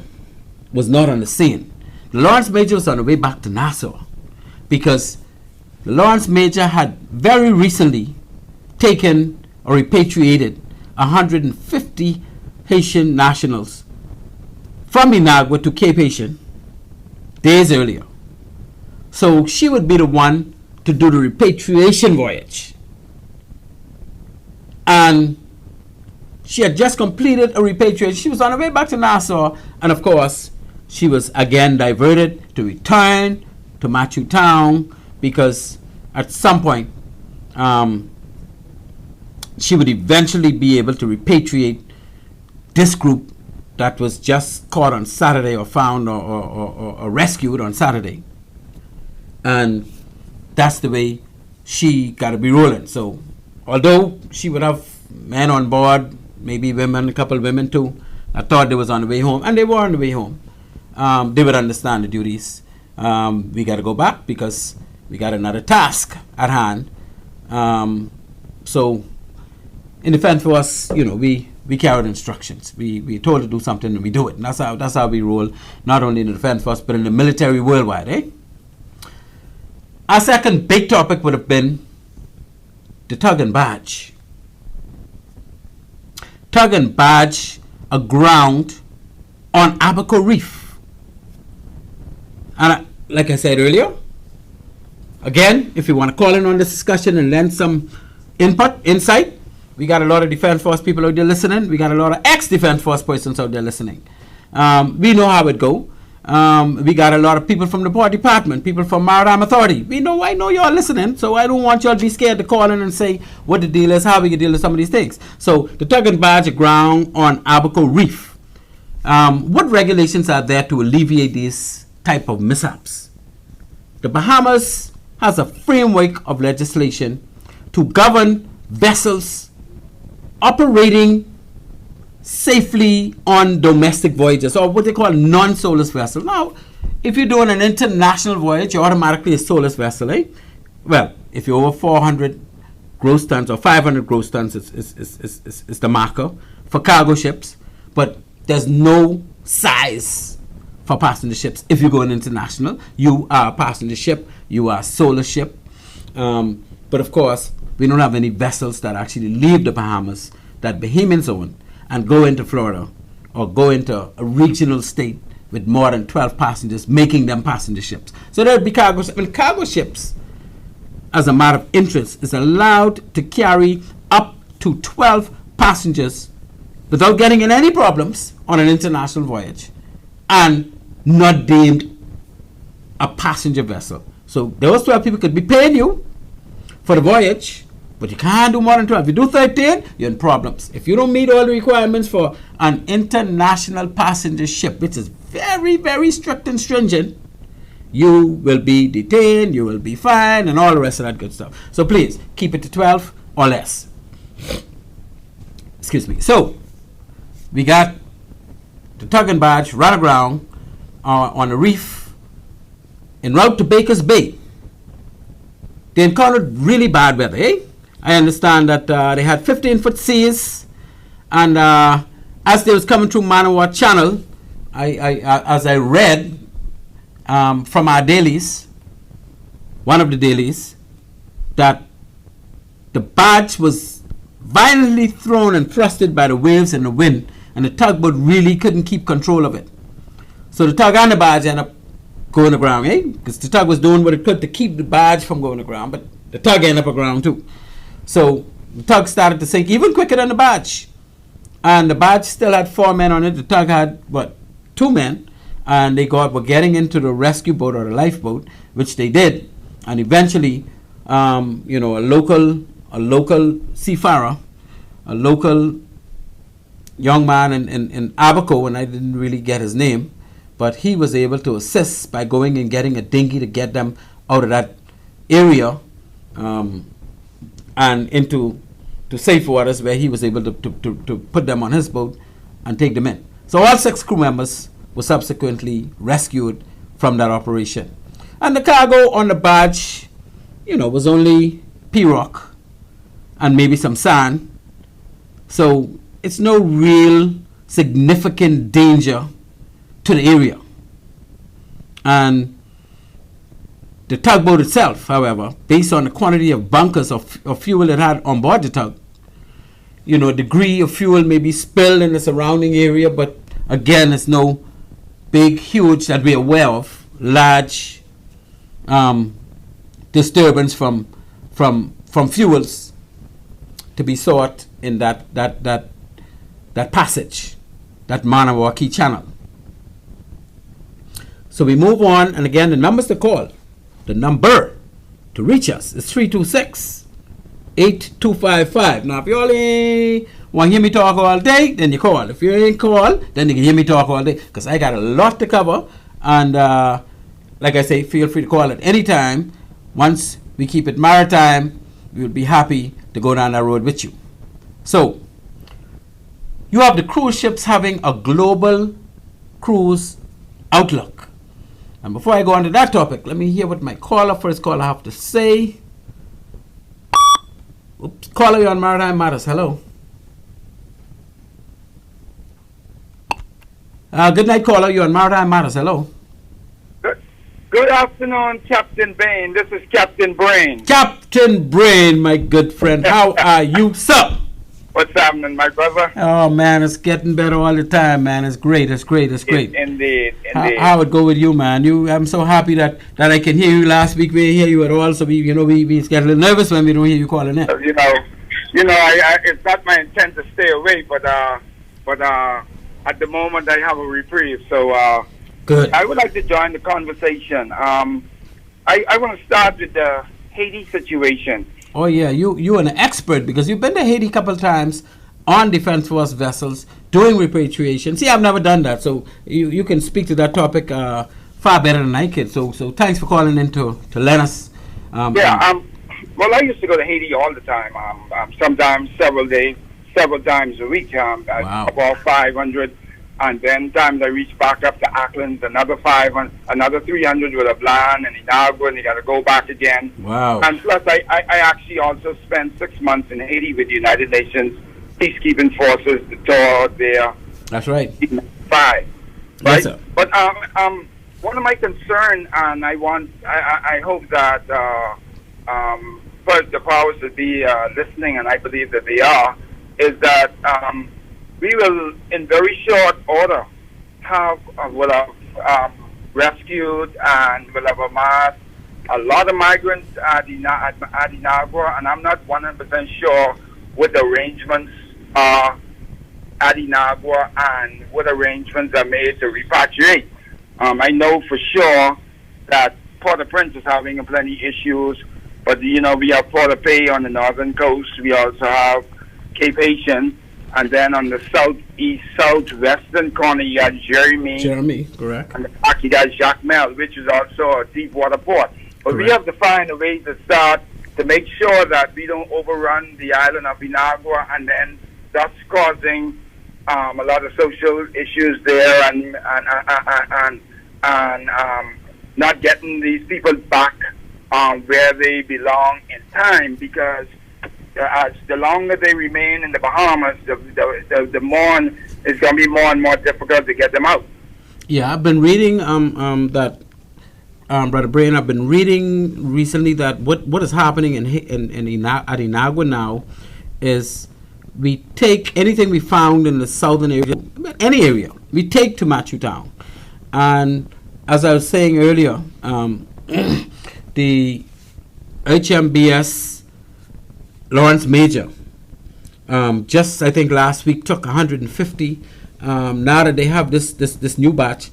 was not on the scene. The Lawrence Major was on the way back to Nassau because the Lawrence Major had very recently taken or repatriated 150 Haitian nationals from Inagua to Cape Haitian days earlier. So she would be the one to do the repatriation voyage. And she had just completed a repatriation. She was on her way back to Nassau, and of course, she was again diverted to return to Matthew Town because at some point, she would eventually be able to repatriate this group that was just caught on Saturday or found or rescued on Saturday. And that's the way she got to be rolling. So although she would have men on board, maybe women, a couple of women too, I thought they was on the way home, and they were on the way home. They would understand the duties. We got to go back because we got another task at hand. So in defense for us, we carried instructions. We told to do something and we do it. And that's how we roll, not only in the defense force, but in the military worldwide, eh? Our second big topic would have been the tug and barge. Tug and barge aground on Abaco Reef. And like I said earlier, again, if you want to call in on this discussion and lend some insight, we got a lot of Defense Force people out there listening. We got a lot of ex-Defense Force persons out there listening. We know how it go. We got a lot of people from the Port Department, people from Maritime Authority. I know y'all listening, so I don't want y'all to be scared to call in and say what the deal is, how we can deal with some of these things. So the tug and barge aground on Abaco Reef. What regulations are there to alleviate these type of mishaps? The Bahamas has a framework of legislation to govern vessels operating safely on domestic voyages, or what they call non-SOLAS vessel. Now, if you're doing an international voyage, you're automatically a SOLAS vessel, eh? Well, if you're over 400 gross tons or 500 gross tons, it's the marker for cargo ships, but there's no size for passenger ships. If you're going international, you are a passenger ship, you are a SOLAS ship. But of course, we don't have any vessels that actually leave the Bahamas that Bahamians own and go into Florida or go into a regional state with more than 12 passengers, making them passenger ships. So there would be cargo ships. Well, cargo ships, as a matter of interest, is allowed to carry up to 12 passengers without getting in any problems on an international voyage and not deemed a passenger vessel. So those 12 people could be paying you for the voyage, but you can't do more than 12. If you do 13, you're in problems. If you don't meet all the requirements for an international passenger ship, which is very, very strict and stringent, you will be detained, you will be fined, and all the rest of that good stuff. So please, keep it to 12 or less. Excuse me. So, we got the tug and barge run aground on a reef en route to Baker's Bay. They encountered really bad weather, eh? I understand that they had 15-foot seas, and as they was coming through Manawa Channel, as I read from our dailies, one of the dailies, that the barge was violently thrown and thrusted by the waves and the wind, and the tugboat really couldn't keep control of it. So the tug and the barge ended up going aground, eh? Because the tug was doing what it could to keep the barge from going aground, but the tug ended up aground too. So the tug started to sink even quicker than the barge. And the barge still had 4 men on it. The tug had, 2 men. And they were getting into the rescue boat or the lifeboat, which they did. And eventually, a local seafarer, a local young man in Abaco, and I didn't really get his name, but he was able to assist by going and getting a dinghy to get them out of that area and into safe waters, where he was able to put them on his boat and take them in. So all 6 crew members were subsequently rescued from that operation. And the cargo on the barge, was only P-rock and maybe some sand. So it's no real significant danger to the area. And the tugboat itself, however, based on the quantity of bunkers of fuel it had on board the tug, degree of fuel may be spilled in the surrounding area, but again, it's no big, huge, that we're aware of, large disturbance from fuels to be sought in that passage, that Manawaki channel. So we move on, and again, the numbers to call. The number to reach us is 326-8255. Now, if you only want to hear me talk all day, then you call. If you ain't call, then you can hear me talk all day, because I got a lot to cover. And like I say, feel free to call at any time. Once we keep it maritime, we will be happy to go down that road with you. So, you have the cruise ships having a global cruise outlook. And before I go on to that topic, let me hear what my first caller have to say. Oops. Caller, you on Maritime Matters. Hello. Good night, caller. You on Maritime Matters. Hello. Good afternoon, Captain Bain. This is Captain Brain. Captain Brain, my good friend. How are you, sir? What's happening, my brother? Oh, man, it's getting better all the time, man. It's great. It's great. It's great. Indeed. How it go with you, man? I'm so happy that I can hear you. Last week we didn't hear you at all, so we get a little nervous when we don't hear you calling in. I it's not my intent to stay away, but at the moment I have a reprieve, so good. I would like to join the conversation. I want to start with the Haiti situation. Oh yeah, you're an expert because you've been to Haiti a couple of times on Defense Force vessels doing repatriation. See, I've never done that, so you can speak to that topic far better than I can. So thanks for calling in to let us. Well, I used to go to Haiti all the time. Sometimes several times a week. Wow. About 500. And then times I reached back up to Auckland, another 500, another 300 with a Blanc and Inagua, and you got to go back again. Wow. And plus, I actually also spent 6 months in Haiti with the United Nations peacekeeping forces to tour there. That's right. 5. Yes, Right? sir. But one of my concerns, and I hope that first the powers that be listening, and I believe that they are, is that we will, in very short order, will have rescued and will have amassed a lot of migrants at Inagua, and I'm not 100% sure what the arrangements are at Inagua and what arrangements are made to repatriate. I know for sure that Port-au-Prince is having plenty issues, but we have Port-au-Pay on the northern coast. We also have Cape Haitian. And then on the southwestern corner, you got Jeremy, correct. And the back, you got Jacmel, which is also a deep water port. But Correct. we have to find a way to start to make sure that we don't overrun the island of Inagua and then thus causing a lot of social issues there and not getting these people back where they belong in time, because as the longer they remain in the Bahamas, the more it's going to be more and more difficult to get them out. Yeah, I've been reading that, Brother Brain. I've been reading recently that what is happening at Inagua now is we take anything we found in the southern area, any area, we take to Matthew Town, and as I was saying earlier, the HMBS Lawrence Major just I think last week took 150. Now that they have this new batch,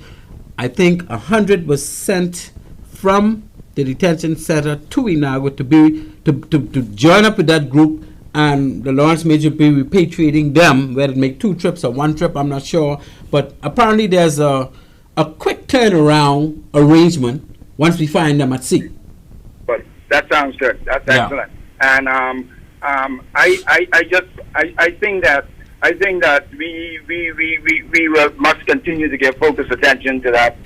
I think 100 was sent from the detention center to Inagua to join up with that group, and the Lawrence Major be repatriating them, whether it make 2 trips or 1 trip, I'm not sure, but apparently there's a quick turnaround arrangement once we find them at sea. But that sounds good. That's excellent. And I think that we must continue to give focused attention to that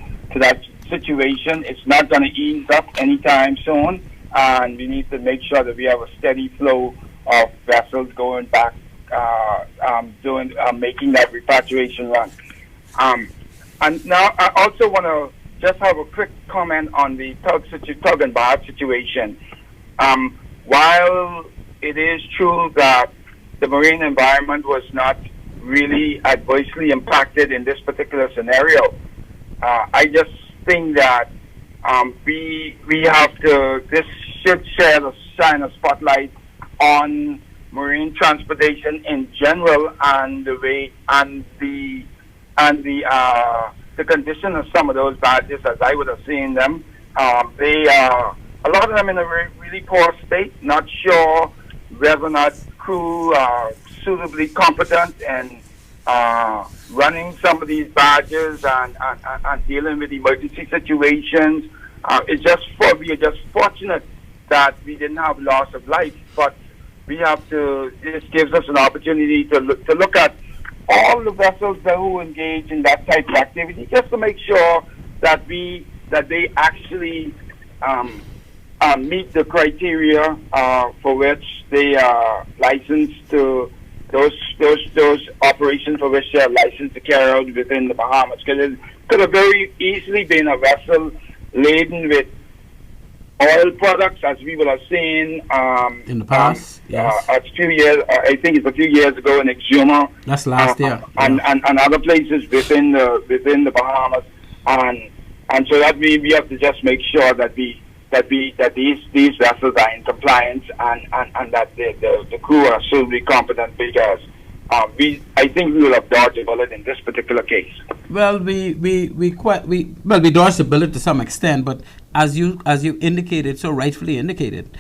situation. It's not going to ease up anytime soon, and we need to make sure that we have a steady flow of vessels going back, making that repatriation run. And now I also want to just have a quick comment on the tug and barge situation. While it is true that the marine environment was not really adversely impacted in this particular scenario, I just think that we have to, this should shine a spotlight on marine transportation in general and the way and the condition of some of those barges as I would have seen them. They are a lot of them in a really poor state. Not sure whether or not crew are suitably competent in running some of these barges and dealing with emergency situations. We are just fortunate that we didn't have loss of life, but we have to. This gives us an opportunity to look at all the vessels that who engage in that type of activity, just to make sure that they actually meet the criteria for which they are licensed to those operations for which they are licensed to carry out within the Bahamas. Because it could have very easily been a vessel laden with oil products, as we will have seen in the past. Yes. A few years, I think it's a few years ago in Exuma. That's last year. And other places within the Bahamas, and so that we have to just make sure that these vessels are in compliance and that the crew are suitably competent, because I think we will have dodged a bullet in this particular case. Well, we dodged the bullet to some extent, but as you indicated, so rightfully indicated,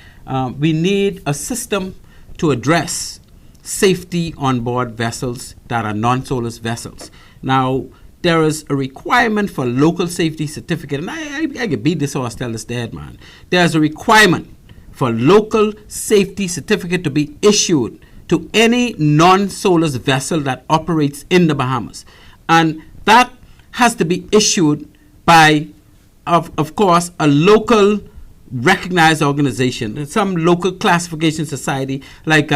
we need a system to address safety on board vessels that are non-SOLAS vessels. Now, there is a requirement for local safety certificate, and I can beat this horse till it's dead, man. There's a requirement for local safety certificate to be issued to any non-SOLAS vessel that operates in the Bahamas. And that has to be issued by, of course, a local recognized organization, some local classification society, like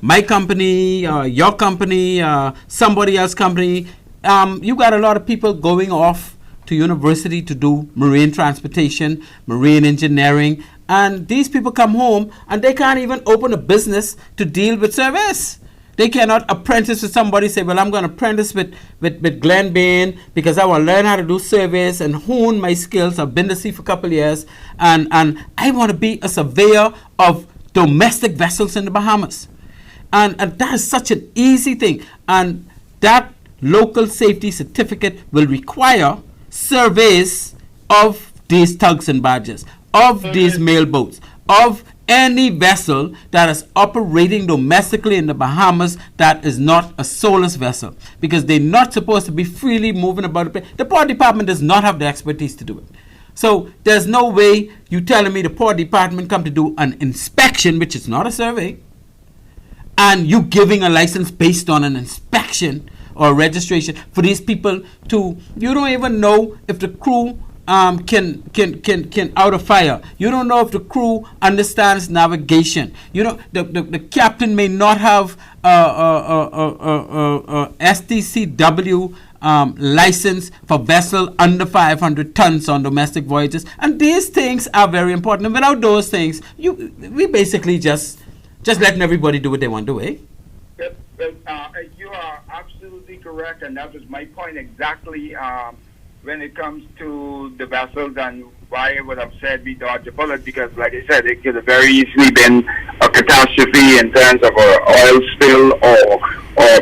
my company, your company, somebody else's company. You got a lot of people going off to university to do marine transportation, marine engineering, and these people come home and they can't even open a business to deal with service. They cannot apprentice with somebody, say, well, I'm going to apprentice with Glenn Bain because I want to learn how to do service and hone my skills. I've been to sea for a couple of years, and I want to be a surveyor of domestic vessels in the Bahamas. And that is such an easy thing. And that local safety certificate will require surveys of these tugs and barges, of these mail boats, of any vessel that is operating domestically in the Bahamas that is not a SOLAS vessel, because they're not supposed to be freely moving about the place. The Port Department does not have the expertise to do it. So there's no way you telling me the Port Department come to do an inspection, which is not a survey, and you giving a license based on an inspection or registration for these people to, you don't even know if the crew can out of fire. You don't know if the crew understands navigation. You know, the captain may not have STCW license for vessel under 500 tons on domestic voyages, and these things are very important. And without those things, we basically just letting everybody do what they want to do, eh? You are absolutely correct, and that was my point exactly. When it comes to the vessels, and why I would have said we dodged a bullet, because, like I said, it could have very easily been a catastrophe in terms of an oil spill or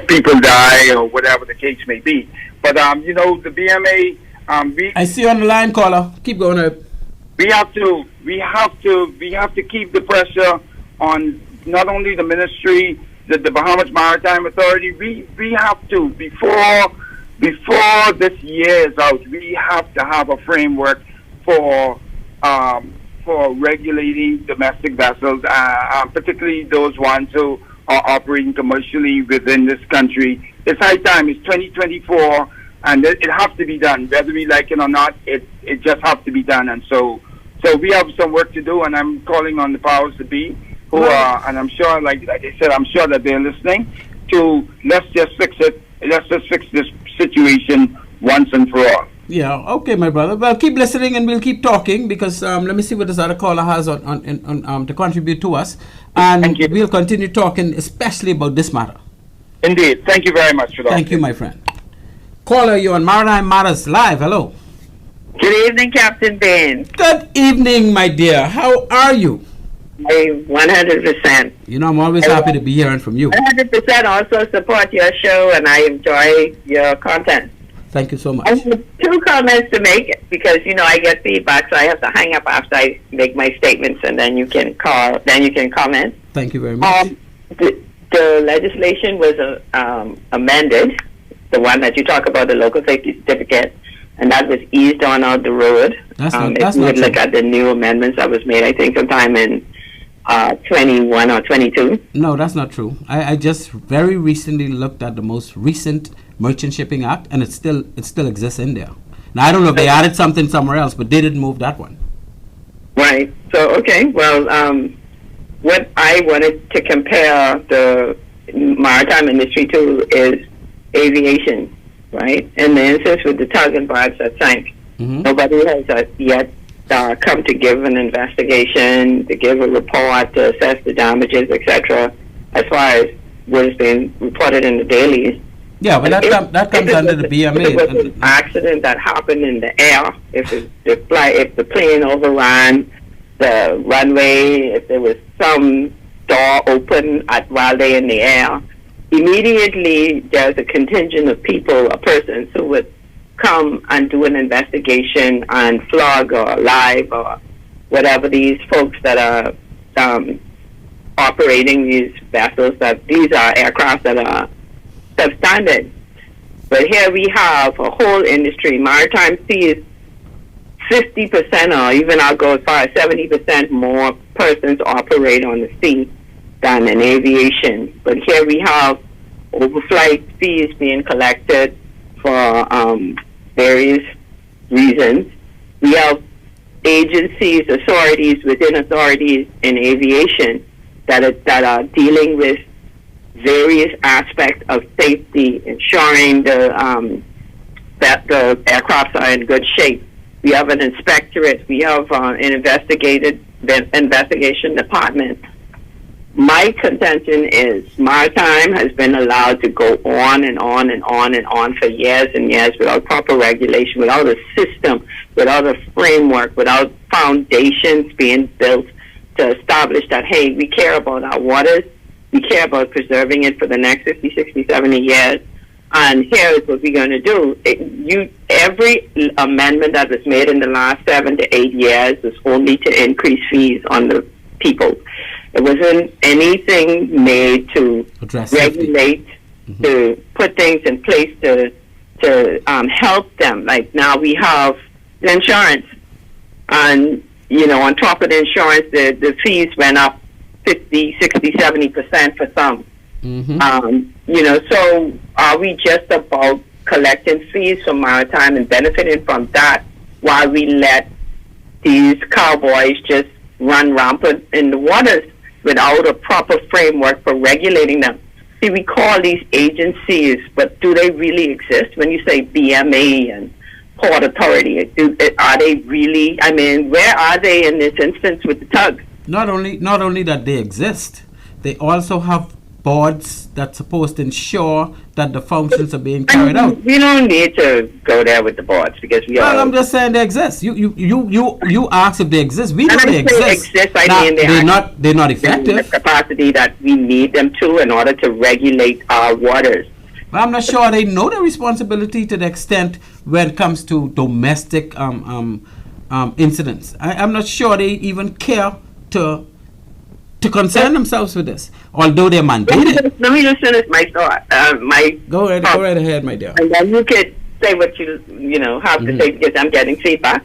people die or whatever the case may be. But you know, the BMA, I see you on the line, caller. Keep going ahead. We have to keep the pressure on not only the ministry, the Bahamas Maritime Authority. We have to, before this year is out, we have to have a framework for regulating domestic vessels, particularly those ones who are operating commercially within this country. It's high time. It's 2024, and it has to be done, whether we like it or not. It just has to be done, and so we have some work to do. And I'm calling on the powers to be, who are, and I'm sure, like I said, I'm sure that they're listening. To let's just fix it. Let's just fix this situation once and for all. Yeah, okay, my brother. Well, keep listening and we'll keep talking, because let me see what this other caller has on to contribute to us. And we'll continue talking, especially about this matter. Indeed. Thank you very much for that. Thank you, my friend. Caller, you're on Maritime Matters Live. Hello. Good evening, Captain Bain. Good evening, my dear. How are you? 100%. You know, I'm always happy to be hearing from you. 100% also support your show, and I enjoy your content. Thank you so much. I have two comments to make, because, you know, I get feedback, so I have to hang up after I make my statements, and then you can call, then you can comment. Thank you very much. The legislation was amended, the one that you talk about, the local safety certificate, and that was eased on out the road. That's not if you would look at the new amendments that was made, I think sometime in 21 or 22. No, that's not true. I just very recently looked at the most recent Merchant Shipping Act, and it still exists in there. Now, I don't know if they added something somewhere else, but they didn't move that one. Well, Right. So, okay. Well, what I wanted to compare the maritime industry to is aviation, right? In the instance with the tug and barge that sank, nobody has yet come to give an investigation, to give a report, to assess the damages, etc. As far as what has been reported in the dailies. Yeah, but that comes under the BMA. If it was an accident that happened in the air, if the plane overran the runway, if there was some door open while they're in the air, immediately there's a contingent of people, a person who would come and do an investigation and flog or live or whatever these folks that are operating these vessels, that these are aircraft that are substandard. But here we have a whole industry. Maritime seas, 50% or even I'll go as far as 70% more persons operate on the sea than in aviation. But here we have overflight fees being collected for various reasons. We have agencies, authorities within authorities in aviation that are dealing with various aspects of safety, ensuring that the aircrafts are in good shape. We have an inspectorate. We have an investigation department. My contention is maritime has been allowed to go on and on and on and on for years and years without proper regulation, without a system, without a framework, without foundations being built to establish that, hey, we care about our waters, we care about preserving it for the next 50, 60, 70 years, and here is what we're going to do. Every amendment that was made in the last 7 to 8 years was only to increase fees on the people. It wasn't anything made to regulate, to put things in place to help them. Like now we have the insurance, and on top of the insurance, the fees went up 50, 60, 70% for some. So are we just about collecting fees from maritime and benefiting from that while we let these cowboys just run rampant in the waters without a proper framework for regulating them? See, we call these agencies, but do they really exist? When you say BMA and Port Authority, are they really, where are they in this instance with the tug? Not only that they exist, they also have boards that's supposed to ensure that the functions are being carried out. We don't need to go there with the boards because I'm just saying they exist. You ask if they exist. We know they exist. They're not effective. In the capacity that we need them to in order to regulate our waters. But I'm not sure they know the responsibility to the extent when it comes to domestic incidents. I'm not sure they even care to concern themselves with this, although they're mandated. Let me just finish my thought. Go right ahead, my dear. And then you could say what you have to say because I'm getting feedback.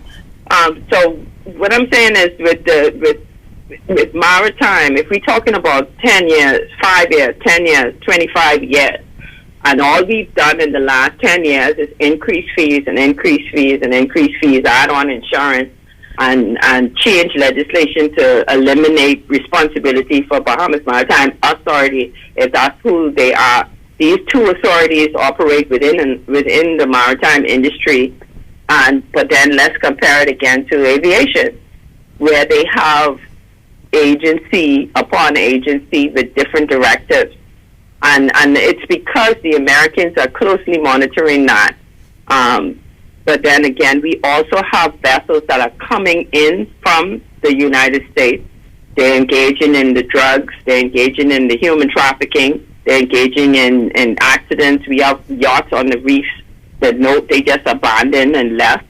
So what I'm saying is with maritime, if we're talking about 10 years, 5 years, 10 years, 25 years, and all we've done in the last 10 years is increase fees and increase fees and increase fees, add on insurance, and change legislation to eliminate responsibility for Bahamas Maritime Authority, if that's who they are. These two authorities operate within the maritime industry, but then let's compare it again to aviation, where they have agency upon agency with different directives. And it's because the Americans are closely monitoring that. But then again, we also have vessels that are coming in from the United States. They're engaging in the drugs. They're engaging in the human trafficking. They're engaging in accidents. We have yachts on the reefs that they just abandoned and left.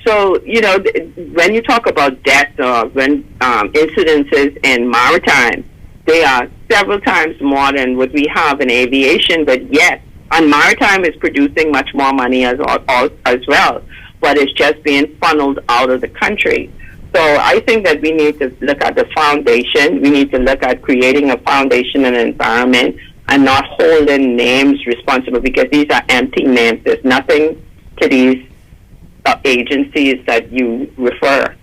So, when you talk about deaths or when incidences in maritime, they are several times more than what we have in aviation, but yet, and maritime is producing much more money as well, but it's just being funneled out of the country. So I think that we need to look at the foundation. We need to look at creating a foundation and an environment and not holding names responsible, because these are empty names. There's nothing to these agencies that you refer.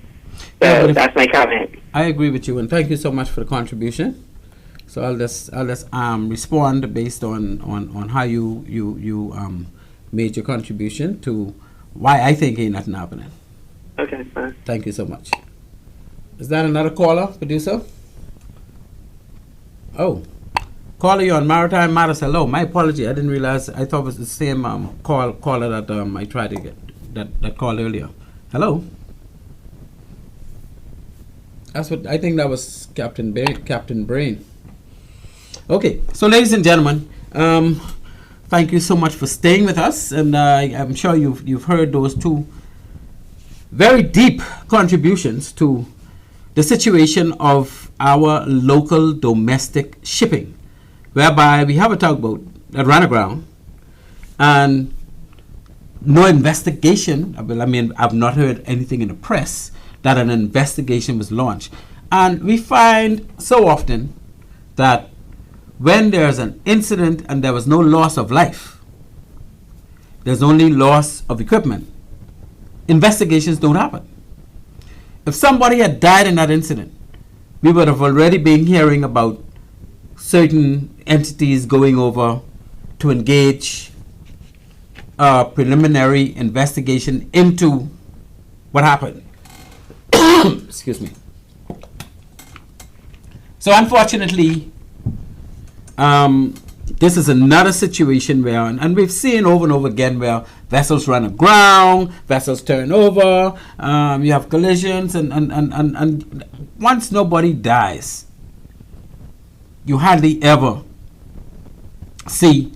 Yeah, but So if- that's my comment. I agree with you, and thank you so much for the contribution. So I'll just respond based on how you made your contribution to why I think ain't nothing happening. Okay, fine. Thank you so much. Is that another caller, producer? Oh, caller, you on Maritime Matters. Hello. My apology. I didn't realize. I thought it was the same caller that I tried to get that called earlier. Hello. That's what I think. That was Captain Brain. Okay. So, ladies and gentlemen, thank you so much for staying with us, and I'm sure you've heard those two very deep contributions to the situation of our local domestic shipping, whereby we have a tugboat that ran aground and no investigation. Well, I mean, I've not heard anything in the press that an investigation was launched. And we find so often that when there's an incident and there was no loss of life, there's only loss of equipment, investigations don't happen. If somebody had died in that incident, we would have already been hearing about certain entities going over to engage a preliminary investigation into what happened. Excuse me. So unfortunately, this is another situation where, and we've seen over and over again where vessels run aground, vessels turn over, you have collisions, and once nobody dies, you hardly ever see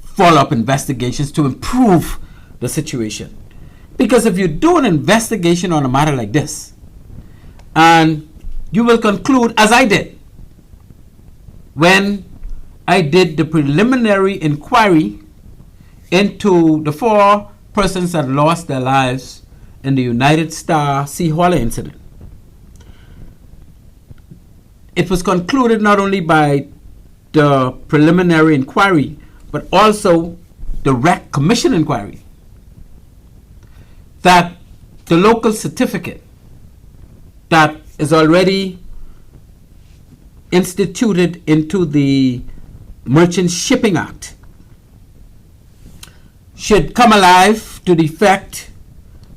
follow-up investigations to improve the situation. Because if you do an investigation on a matter like this, and you will conclude, as I did, when I did the preliminary inquiry into the 4 persons that lost their lives in the United Star Sea Hauler incident. It was concluded not only by the preliminary inquiry, but also the REC Commission inquiry, that the local certificate that is already instituted into the Merchant Shipping Act should come alive to the effect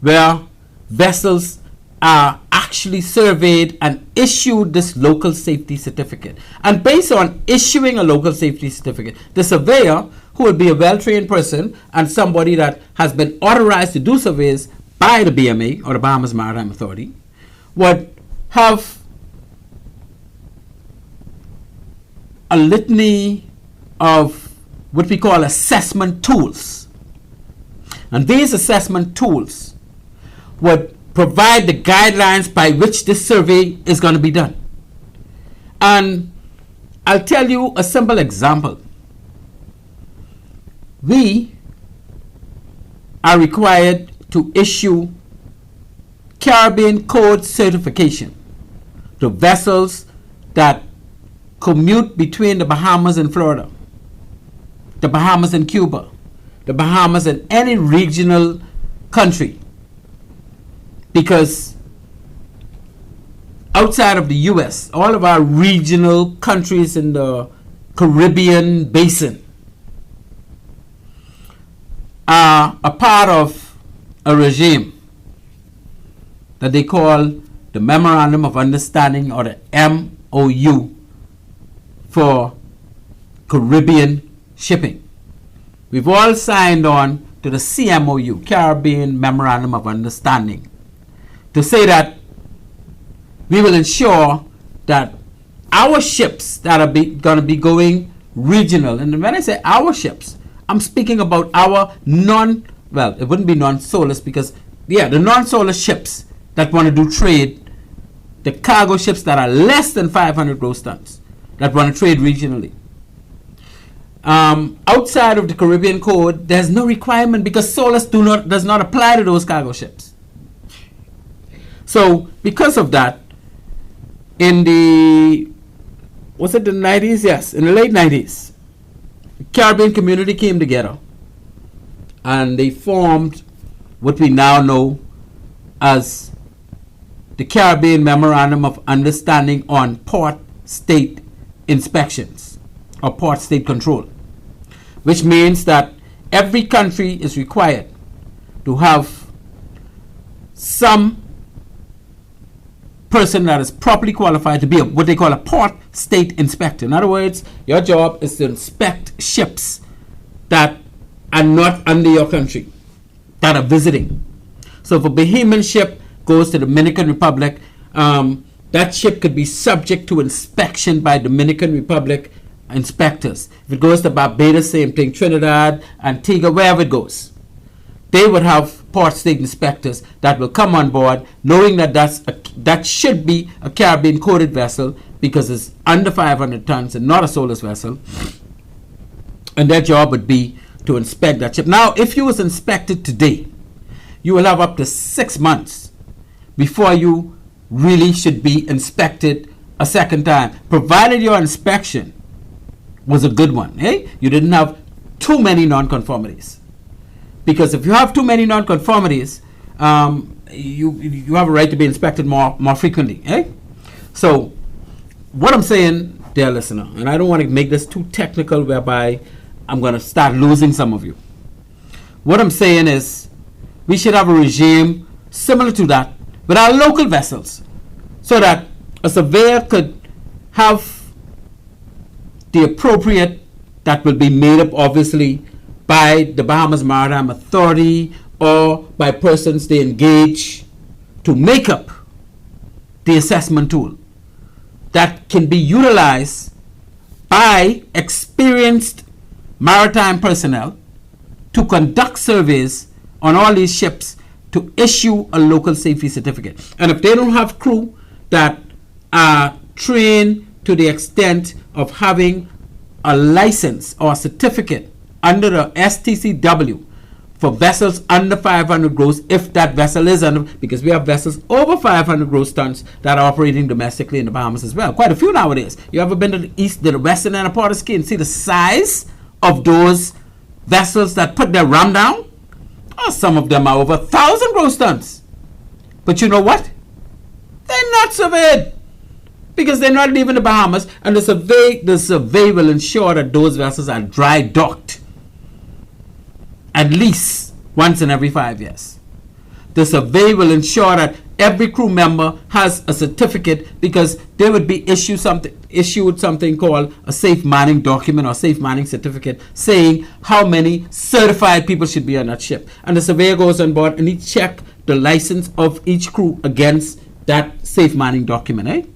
where vessels are actually surveyed and issued this local safety certificate. And based on issuing a local safety certificate, the surveyor, who will be a well-trained person and somebody that has been authorized to do surveys by the BMA or the Bahamas Maritime Authority, would have a litany of what we call assessment tools. And these assessment tools would provide the guidelines by which this survey is going to be done. And I'll tell you a simple example. We are required to issue Caribbean Code certification to vessels that commute between the Bahamas and Florida, the Bahamas and Cuba, the Bahamas and any regional country. Because outside of the U.S., all of our regional countries in the Caribbean basin are a part of a regime that they call the Memorandum of Understanding, or the MOU, for Caribbean shipping. We've all signed on to the CMOU, Caribbean Memorandum of Understanding, to say that we will ensure that our ships that are going to be going regional, and when I say our ships, I'm speaking about our it wouldn't be non-solus, because, the non-solus ships that want to do trade, the cargo ships that are less than 500 gross tons, that want to trade regionally. Outside of the Caribbean Code, there's no requirement, because solus does not apply to those cargo ships. So, because of that, in the 90s? Yes, in the late 90s, the Caribbean community came together and they formed what we now know as the Caribbean Memorandum of Understanding on Port State Inspections or Port State Control, which means that every country is required to have some person that is properly qualified to be what they call a port state inspector. In other words, your job is to inspect ships that are not under your country, that are visiting. So if a Bahamian ship goes to the Dominican Republic, that ship could be subject to inspection by Dominican Republic inspectors. If it goes to Barbados, same thing, Trinidad, Antigua, wherever it goes. They would have port state inspectors that will come on board knowing that that should be a Caribbean coded vessel because it's under 500 tons and not a soulless vessel. And their job would be to inspect that ship. Now, if you was inspected today, you will have up to 6 months before you really should be inspected a second time, provided your inspection was a good one. You didn't have too many non-conformities. Because if you have too many non-conformities, you have a right to be inspected more frequently. So what I'm saying, dear listener, and I don't want to make this too technical whereby I'm going to start losing some of you. What I'm saying is we should have a regime similar to that with our local vessels so that a surveyor could have the appropriate, that will be made up obviously by the Bahamas Maritime Authority or by persons they engage to make up the assessment tool that can be utilized by experienced maritime personnel to conduct surveys on all these ships to issue a local safety certificate. And if they don't have crew that are trained to the extent of having a license or a certificate under the STCW for vessels under 500 gross, if that vessel is under, because we have vessels over 500 gross tons that are operating domestically in the Bahamas as well. Quite a few nowadays. You ever been to the western end of Port of Ski and see the size of those vessels that put their ram down? Oh, some of them are over 1,000 gross tons. But you know what? They're not surveyed because they're not leaving the Bahamas, and the survey will ensure that those vessels are dry docked at least once in every 5 years. The survey will ensure that every crew member has a certificate because they would be issued something called a safe manning document or safe manning certificate saying how many certified people should be on that ship. And the surveyor goes on board and he checks the license of each crew against that safe manning document.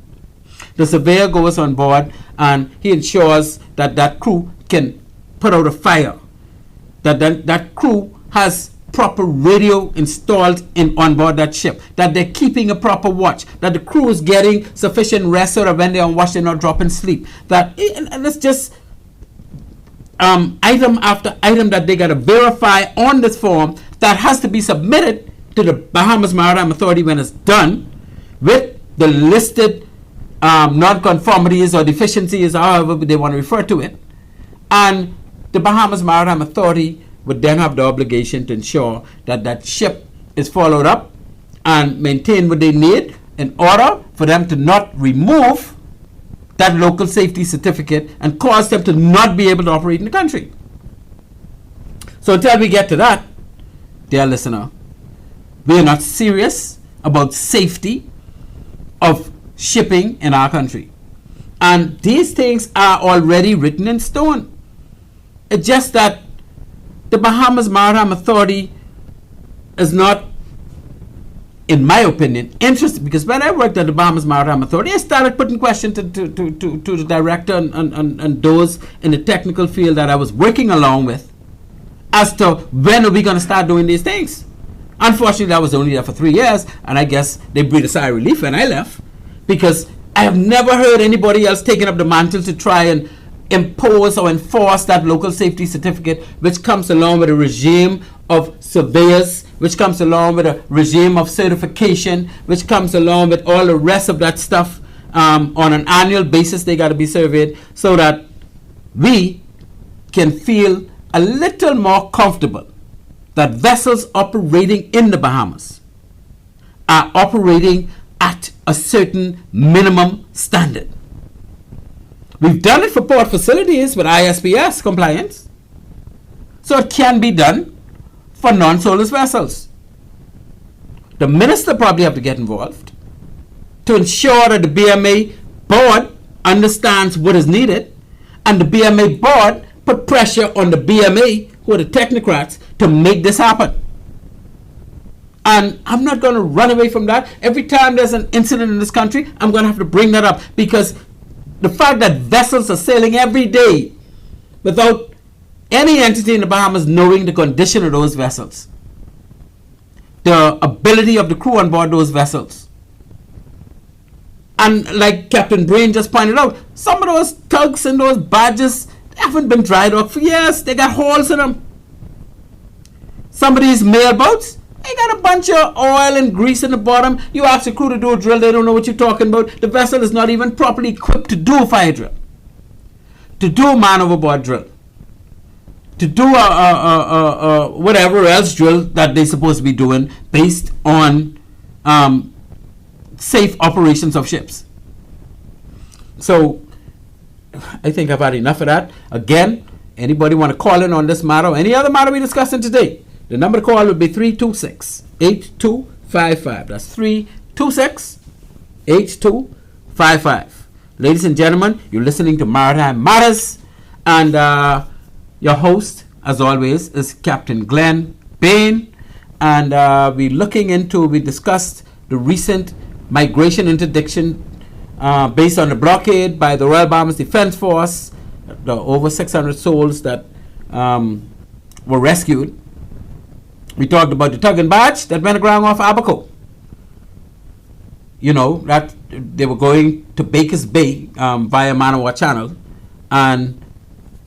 The surveyor goes on board and he ensures that that crew can put out a fire, that crew has proper radio installed on board that ship, that they're keeping a proper watch, that the crew is getting sufficient rest so that when they're on watch they're not dropping sleep. And it's just item after item that they got to verify on this form that has to be submitted to the Bahamas Maritime Authority when it's done with the listed non-conformities or deficiencies, however they want to refer to it. And the Bahamas Maritime Authority would then have the obligation to ensure that that ship is followed up and maintain what they need in order for them to not remove that local safety certificate and cause them to not be able to operate in the country. So until we get to that, dear listener, we are not serious about safety of shipping in our country. And these things are already written in stone. It's just that the Bahamas Maritime Authority is not, in my opinion, interested, because when I worked at the Bahamas Maritime Authority, I started putting questions to the director and those in the technical field that I was working along with as to when are we going to start doing these things. Unfortunately, I was only there for 3 years, and I guess they breathed a sigh of relief when I left, because I have never heard anybody else taking up the mantle to try and impose or enforce that local safety certificate, which comes along with a regime of surveyors, which comes along with a regime of certification, which comes along with all the rest of that stuff. On an annual basis they got to be surveyed so that we can feel a little more comfortable that vessels operating in the Bahamas are operating at a certain minimum standard. We've done it for port facilities with ISPS compliance. So it can be done for non-SOLAS vessels. The minister probably have to get involved to ensure that the BMA board understands what is needed, and the BMA board put pressure on the BMA, who are the technocrats, to make this happen. And I'm not going to run away from that. Every time there's an incident in this country, I'm going to have to bring that up, because the fact that vessels are sailing every day without any entity in the Bahamas knowing the condition of those vessels, the ability of the crew on board those vessels. And like Captain Brain just pointed out, some of those tugs and those barges haven't been dried up for years. They got holes in them. Some of these mail boats, they got a bunch of oil and grease in the bottom. You ask the crew to do a drill, they don't know what you're talking about. The vessel is not even properly equipped to do a fire drill, to do a man overboard drill, to do a whatever else drill that they're supposed to be doing based on safe operations of ships. So I think I've had enough of that. Again, anybody want to call in on this matter or any other matter we're discussing today, the number to call would be 326-8255. That's 326-8255. Ladies and gentlemen, you're listening to Maritime Matters, and your host, as always, is Captain Glenn Bain, and we discussed the recent migration interdiction based on the blockade by the Royal Bahamas Defense Force, the over 600 souls that were rescued. We talked about the tug and barge that went aground off Abaco. You know, that they were going to Baker's Bay via Manawa Channel, and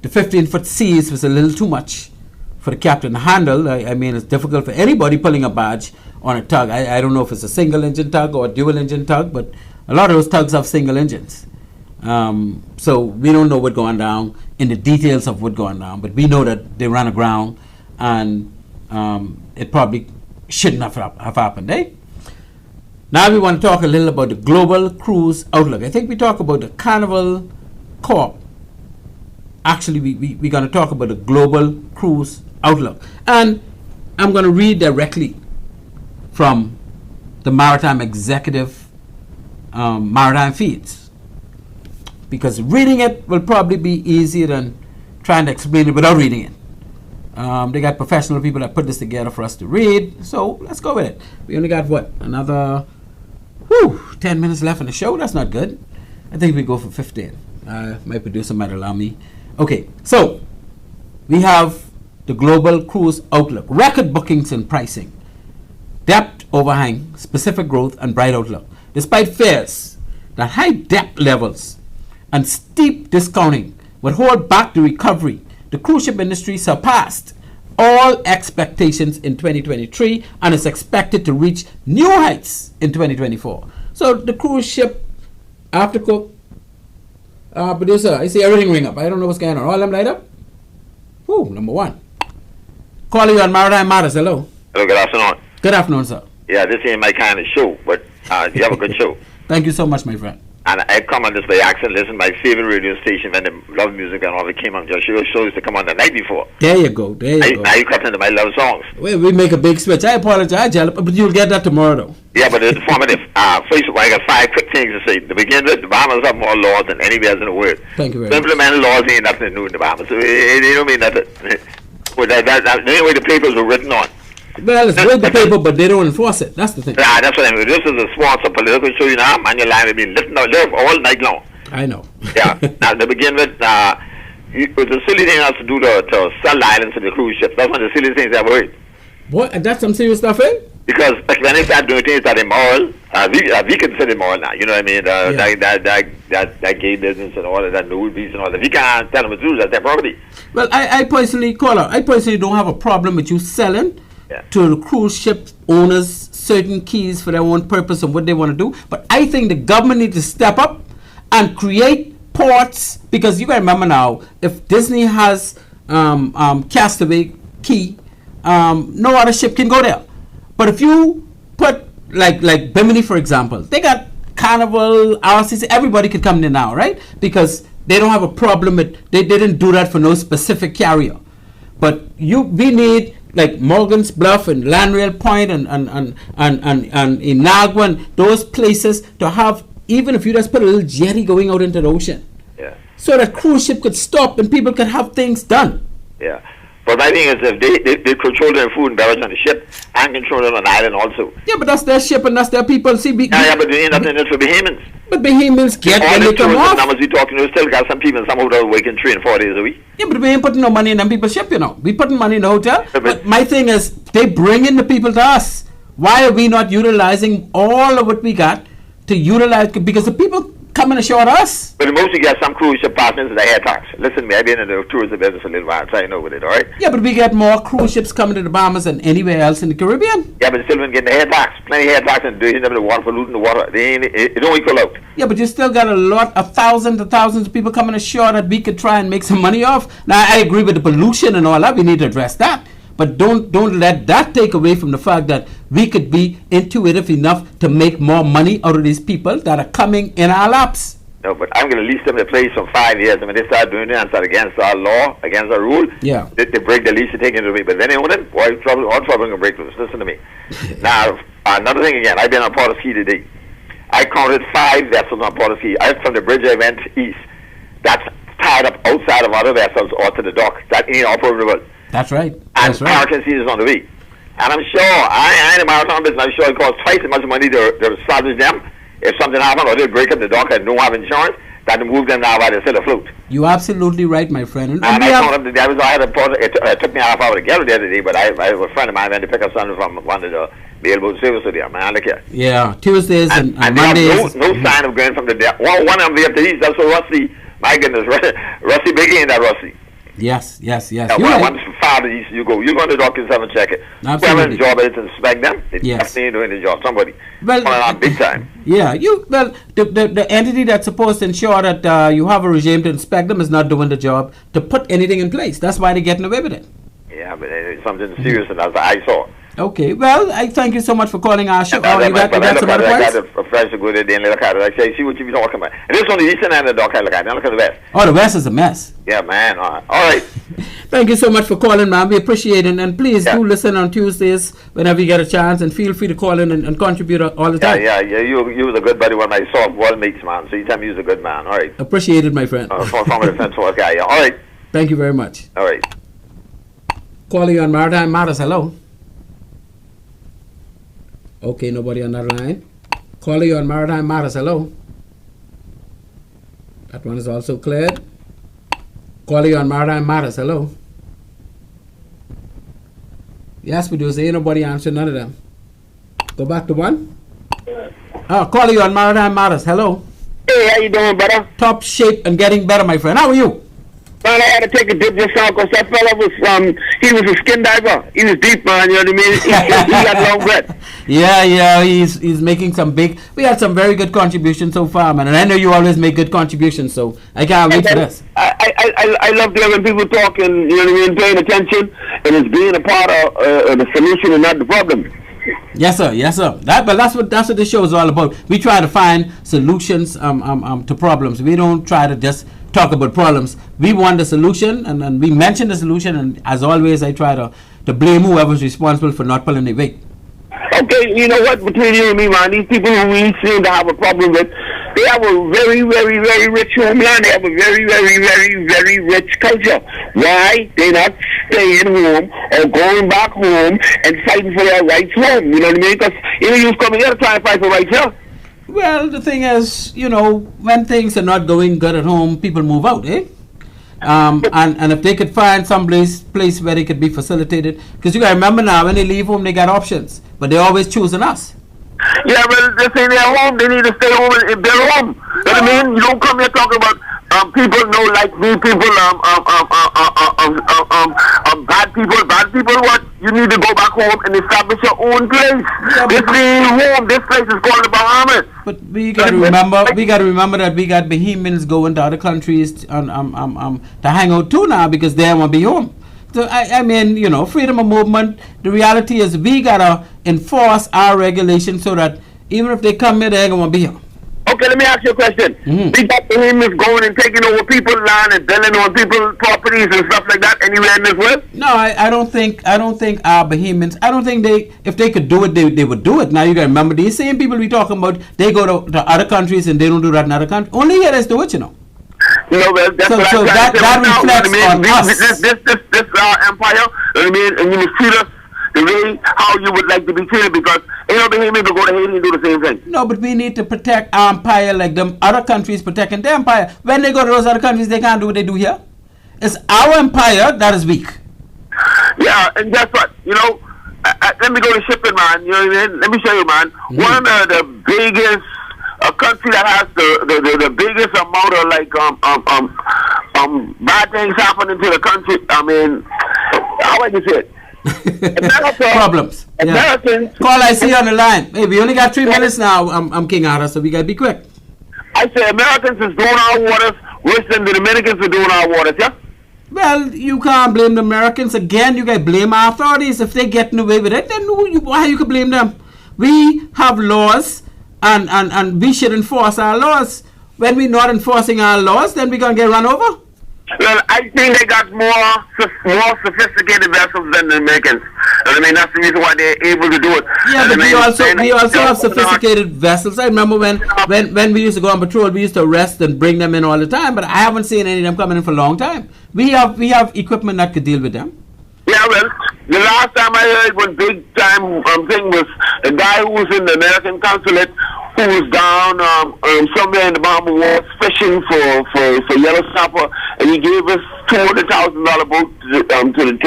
the 15-foot seas was a little too much for the captain to handle. I mean, it's difficult for anybody pulling a barge on a tug. I don't know if it's a single engine tug or a dual engine tug, but a lot of those tugs have single engines. So we don't know what's going down in the details of what's going down, but we know that they ran aground, and it probably shouldn't have happened, eh? Now we want to talk a little about the global cruise outlook. I think we talk about the Carnival Corp. Actually, we're going to talk about the global cruise outlook. And I'm going to read directly from the Maritime Executive Maritime Feeds, because reading it will probably be easier than trying to explain it without reading it. They got professional people that put this together for us to read, so let's go with it. We only got, another 10 minutes left in the show. That's not good. I think we go for 15. My producer might allow me. Okay, so we have the global cruise outlook. Record bookings and pricing. Depth overhang, specific growth, and bright outlook. Despite fears that high depth levels and steep discounting would hold back the recovery, the cruise ship industry surpassed all expectations in 2023 and is expected to reach new heights in 2024. So the cruise ship, Aftercook, producer, I see everything ring up. I don't know what's going on. All them light up? Number one. Calling you on Maritime Matters. Hello. Hello, good afternoon. Good afternoon, sir. Yeah, this ain't my kind of show, but you have a good show. Thank you so much, my friend. And I come on this by accident, listen to my favorite radio station when the love music and all that came on. Just shows to come on the night before. There you go. There you go. Now you cut into my love songs. We make a big switch. I apologize, but you'll get that tomorrow, though. Yeah, but it's informative. First of all, I got 5 quick things to say. To begin with, the Bahamas have more laws than anywhere else in the world. Thank you very much. Implementing laws ain't nothing new in the Bahamas. So it don't mean nothing. Anyway, the papers were written on. Well, it's with the paper, but they don't enforce it. That's the thing. Yeah, that's what I mean. This is a sponsor political show, you know. I'm on your line. I've been live all night long. I know. Yeah. Now, to begin with, it was a silly thing else to do to sell the islands to the cruise ships. That's one of the silly things I've heard. What? That's some serious stuff, eh? Because when they start doing things that are immoral, we consider immoral now. You know what I mean? That gay business and all of that, nude beats and all that. We can't tell them to do that's their property. Well, I personally don't have a problem with you selling to the cruise ship owners certain keys for their own purpose of what they want to do. But I think the government needs to step up and create ports, because you got to remember now, if Disney has Castaway Key, no other ship can go there. But if you put like Bimini, for example, they got Carnival, RCC, everybody could come there now, right? Because they don't have a problem with, they didn't do that for no specific carrier. But we need like Morgan's Bluff and Landrail Point and Inagua and those places to have, even if you just put a little jetty going out into the ocean. Yeah. So that cruise ship could stop and people could have things done. Yeah. But my thing is, if they control their food and beverage on the ship and control it on the island also. Yeah, but that's their ship and that's their people. See, yeah, but they ain't nothing in it for Bahamians. But Bahamians get when they come off. Numbers we talking to still got some people, some of them working 3 and 4 days a week. Yeah, but we ain't putting no money in them people's ship, you know. We putting money in the hotel. But my thing is, they bring in the people to us. Why are we not utilizing all of what we got to utilize? Because the people coming ashore us. But most you get some cruise ship partners that have tax. Listen to me, I've been in the tourism business for a little while, so I know with it, all right? Yeah, but we get more cruise ships coming to the Bahamas than anywhere else in the Caribbean. Yeah, but still been getting the head tax. Plenty of head tax and doing them the water, polluting the water. It don't equal out. Yeah, but you still got thousands of people coming ashore that we could try and make some money off. Now, I agree with the pollution and all that. We need to address that. But don't let that take away from the fact that we could be intuitive enough to make more money out of these people that are coming in our laps. No, but I'm going to lease them the place for 5 years. And when they start doing it and start against our law, against our rule, yeah, they break the lease and take it away. But then they own it, boy, all trouble going to break loose. Listen to me. Now, another thing again, I've been on Port of Key today. I counted 5 vessels on Port of Key. From the bridge I went east. That's tied up outside of other vessels or to the dock. That ain't operable. That's right. And American seas is on the way. And I'm sure, I ain't a maritime business, I'm sure it costs twice as much money to salvage them. If something happens or they break up the dock and don't have insurance, that to move them now while they're still afloat. You're absolutely right, my friend. And I told them that I had a port, it took me a half hour to get it the other day, but I have a friend of mine went to pick up something from one of the mailboat service there, man, look here. Yeah, Tuesdays and Mondays. No sign of going from the deck. One of them up to east, that's so rusty. My goodness, rusty big ain't that rusty. Yes. Once farther east you go, you're going to the dock yourself and check it. Absolutely. Whoever's job is to inspect them, they definitely ain't doing the job. Somebody. Well, big time. Yeah, the entity that's supposed to ensure that you have a regime to inspect them is not doing the job to put anything in place. That's why they're getting away with it. Yeah, but it's something serious, and that's what I saw. Okay, well, I thank you so much for calling our show. You got some other points? I got a friend to go there and look at it. I say, see what you be talking about. And this is on the eastern end of the dock. I look at it. Now look at the west. Oh, the west is a mess. Yeah, man. All right. Thank you so much for calling, man. We appreciate it. And please do listen on Tuesdays whenever you get a chance. And feel free to call in and contribute all the time. Yeah. You was a good buddy, one of my softball mates, man. So you tell me you was a good man. All right. Appreciate it, my friend. From a defense force guy. Yeah. All right. Thank you very much. All right. Calling on Maritime Matters. Hello. Okay, nobody on that line. Calling on Maritime Matters. Hello. That one is also cleared. Calling on Maritime Matters. Hello. Yes, we do. Say nobody answer none of them. Go back to one. Calling on Maritime Matters. Hello. Hey, how you doing, brother? Top shape and getting better, my friend. How are you? Man, I had to take a dip just now because that fella was he was a skin diver. He was deep, man. You know what I mean? He got long breath. Yeah. He's making some big. We had some very good contributions so far, man. And I know you always make good contributions, so I can't wait for this. I love hearing people talk and, you know what I mean, paying attention, and it's being a part of the solution and not the problem. Yes, sir. That's what this show is all about. We try to find solutions to problems. We don't try to just talk about problems. We want the solution, and we mention the solution, and as always, I try to blame whoever's responsible for not pulling their weight. Okay, you know what, between you and me, man, these people who we seem to have a problem with, they have a very, very, very rich homeland. They have a very, very, very, very rich culture. Why? They're not staying home or going back home and fighting for their rights home. You know what I mean? Because you coming here to try and fight for rights here. Well, the thing is, when things are not going good at home, people move out, eh? And if they could find some place where they could be facilitated, because you got to remember now, when they leave home, they got options, but they're always choosing us. Yeah, but they say they're home, they need to stay home if they're home. You know what I mean? You don't come here talking about people know like me, people bad people what? You need to go back home and establish your own place. Yeah, this ain't home, this place is called the Bahamas. But we gotta remember that we got Bahamians going to other countries to hang out too now because they want to be home. So I mean, freedom of movement. The reality is we gotta enforce our regulations so that even if they come here, they ain't gonna be here. Okay, let me ask you a question. We got Bahamians going and taking over people's land and building on people's properties and stuff like that anywhere in this world? No, I don't think our Bahamians. I don't think if they could do it, they would do it. Now you gotta remember these same people we talking about. They go to other countries and they don't do that in other countries. Only here they do it, you know. Well, that's so what I'm that reflects on us. This empire, I mean, and you must treat us the way how you would like to be treated, because ain't no Bahamian to go to Haiti and do the same thing. No, but we need to protect our empire like them other countries protecting their empire. When they go to those other countries, they can't do what they do here. It's our empire that is weak. Yeah, and guess what? You know, let me go to shipping, man. You know what I mean? Let me show you, man. One of the biggest country that has the biggest amount of like bad things happening to the country. I mean, how would you say it? Problems. Americans. Call I see on the line. Hey, we only got 3 minutes now. I'm King Arthur, so we gotta be quick. I say Americans is doing our waters worse than the Dominicans are doing our waters. Yeah. Well, you can't blame the Americans again. You can blame our authorities if they're getting away with it. Then why you can blame them? We have laws. And we should enforce our laws. When we're not enforcing our laws, then we're going to get run over. Well, I think they got more sophisticated vessels than the Americans. I mean, that's the reason why they're able to do it. Yeah, but we also have sophisticated vessels. I remember when we used to go on patrol, we used to arrest and bring them in all the time, but I haven't seen any of them coming in for a long time. We have equipment that could deal with them. Yeah, well, the last time I heard one big time thing was the guy who was in the American consulate who was down somewhere in the Bahamas fishing for yellow snapper, and he gave us $200,000 boat to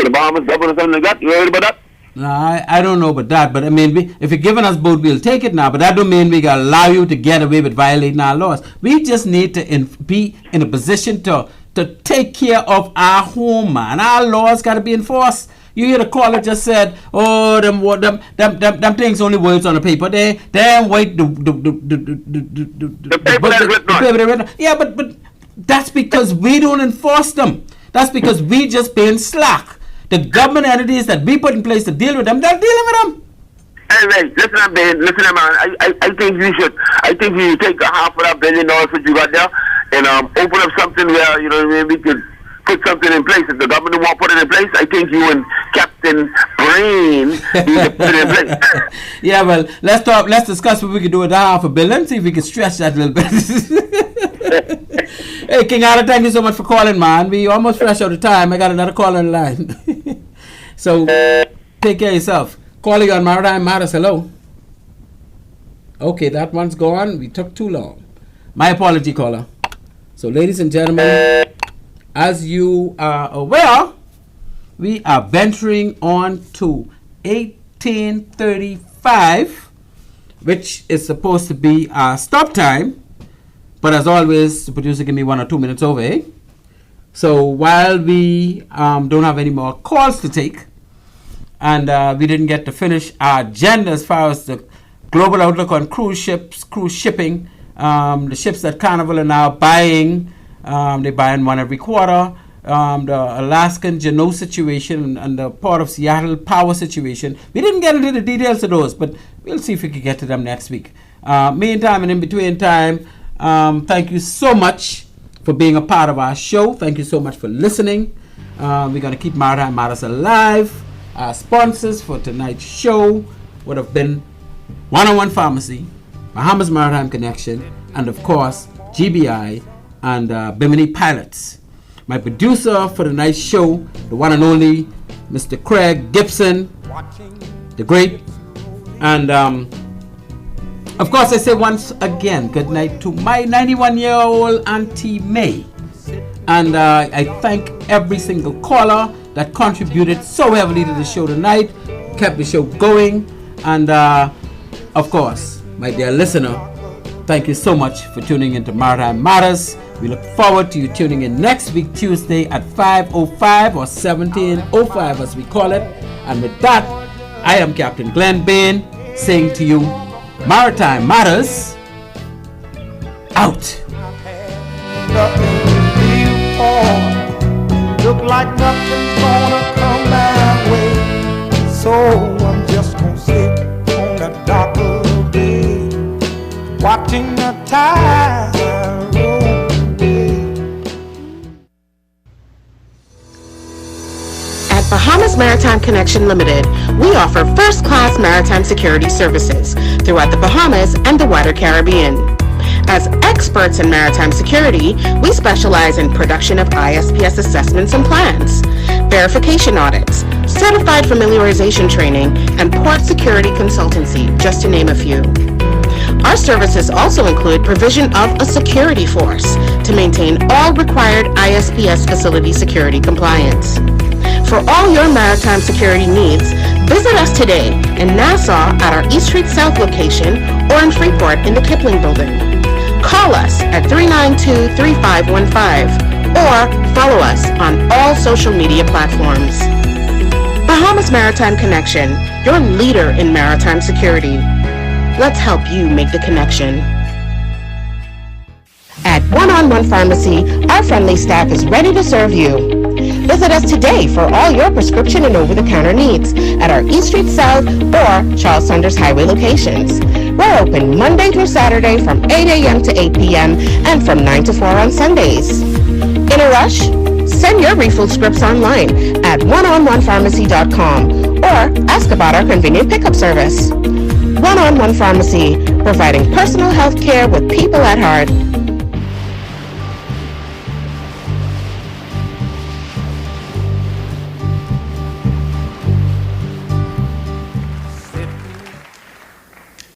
the Bahamas double or something like that. You heard about that? No, I don't know about that, but I mean, if you're giving us boat, we'll take it now, but that don't mean we can allow you to get away with violating our laws. We just need to be in a position to take care of our home, man. Our laws got to be enforced. You hear the caller just said, "Oh, them things only words on the paper. They white the paper written." Yeah, but that's because we don't enforce them. That's because we just being slack. The government entities that we put in place to deal with them, they're dealing with them. Anyway, listen, man. I think you should take half of that $1 billion that you got there and open up something where, you know what I mean, we could put something in place. If the government won't put it in place, I think you and Captain Brain need to put it in place. Yeah, well, let's discuss what we can do with that $500 million, see if we can stretch that a little bit. Hey, King Arthur, thank you so much for calling, man. We almost fresh out of time. I got another call on the line. So, take care of yourself. Calling on Maritime Matters, hello. Okay, that one's gone. We took too long. My apology, caller. So, ladies and gentlemen, as you are aware, we are venturing on to 1835, which is supposed to be our stop time. But as always, the producer give me 1 or 2 minutes over, eh? So while we don't have any more calls to take, and we didn't get to finish our agenda as far as the global outlook on cruise shipping, the ships that Carnival are now buying, they're buying one every quarter. The Alaskan Juneau situation and the Port of Seattle power situation. We didn't get into the details of those, but we'll see if we can get to them next week. Meantime and in between time, thank you so much for being a part of our show. Thank you so much for listening. We're going to keep Maritime Matters alive. Our sponsors for tonight's show would have been One-on-One Pharmacy, Bahamas Maritime Connection, and of course, GBI and Bimini Pilots. My producer for tonight's show, the one and only Mr. Craig Gibson, the great. And of course, I say once again, good night to my 91-year-old Auntie May. And I thank every single caller that contributed so heavily to the show tonight, kept the show going. And of course, my dear listener, thank you so much for tuning into Maritime Matters. We look forward to you tuning in next week, Tuesday at 5:05 or 17:05 as we call it. And with that, I am Captain Glenn Bain saying to you, Maritime Matters, out. Nothing to live for. Look like nothing's gonna come my way. So I'm just gonna sit Bahamas Maritime Connection Limited, we offer first-class maritime security services throughout the Bahamas and the wider Caribbean. As experts in maritime security, we specialize in production of ISPS assessments and plans, verification audits, certified familiarization training, and port security consultancy, just to name a few. Our services also include provision of a security force to maintain all required ISPS facility security compliance. For all your maritime security needs, visit us today in Nassau at our East Street South location or in Freeport in the Kipling Building. Call us at 392-3515 or follow us on all social media platforms. Bahamas Maritime Connection, your leader in maritime security. Let's help you make the connection. At One-on-One Pharmacy, our friendly staff is ready to serve you. Visit us today for all your prescription and over-the-counter needs at our East Street South or Charles Saunders Highway locations. We're open Monday through Saturday from 8 a.m. to 8 p.m. and from 9 to 4 on Sundays. In a rush? Send your refill scripts online at oneononepharmacy.com or ask about our convenient pickup service. One-on-One Pharmacy, providing personal health care with people at heart.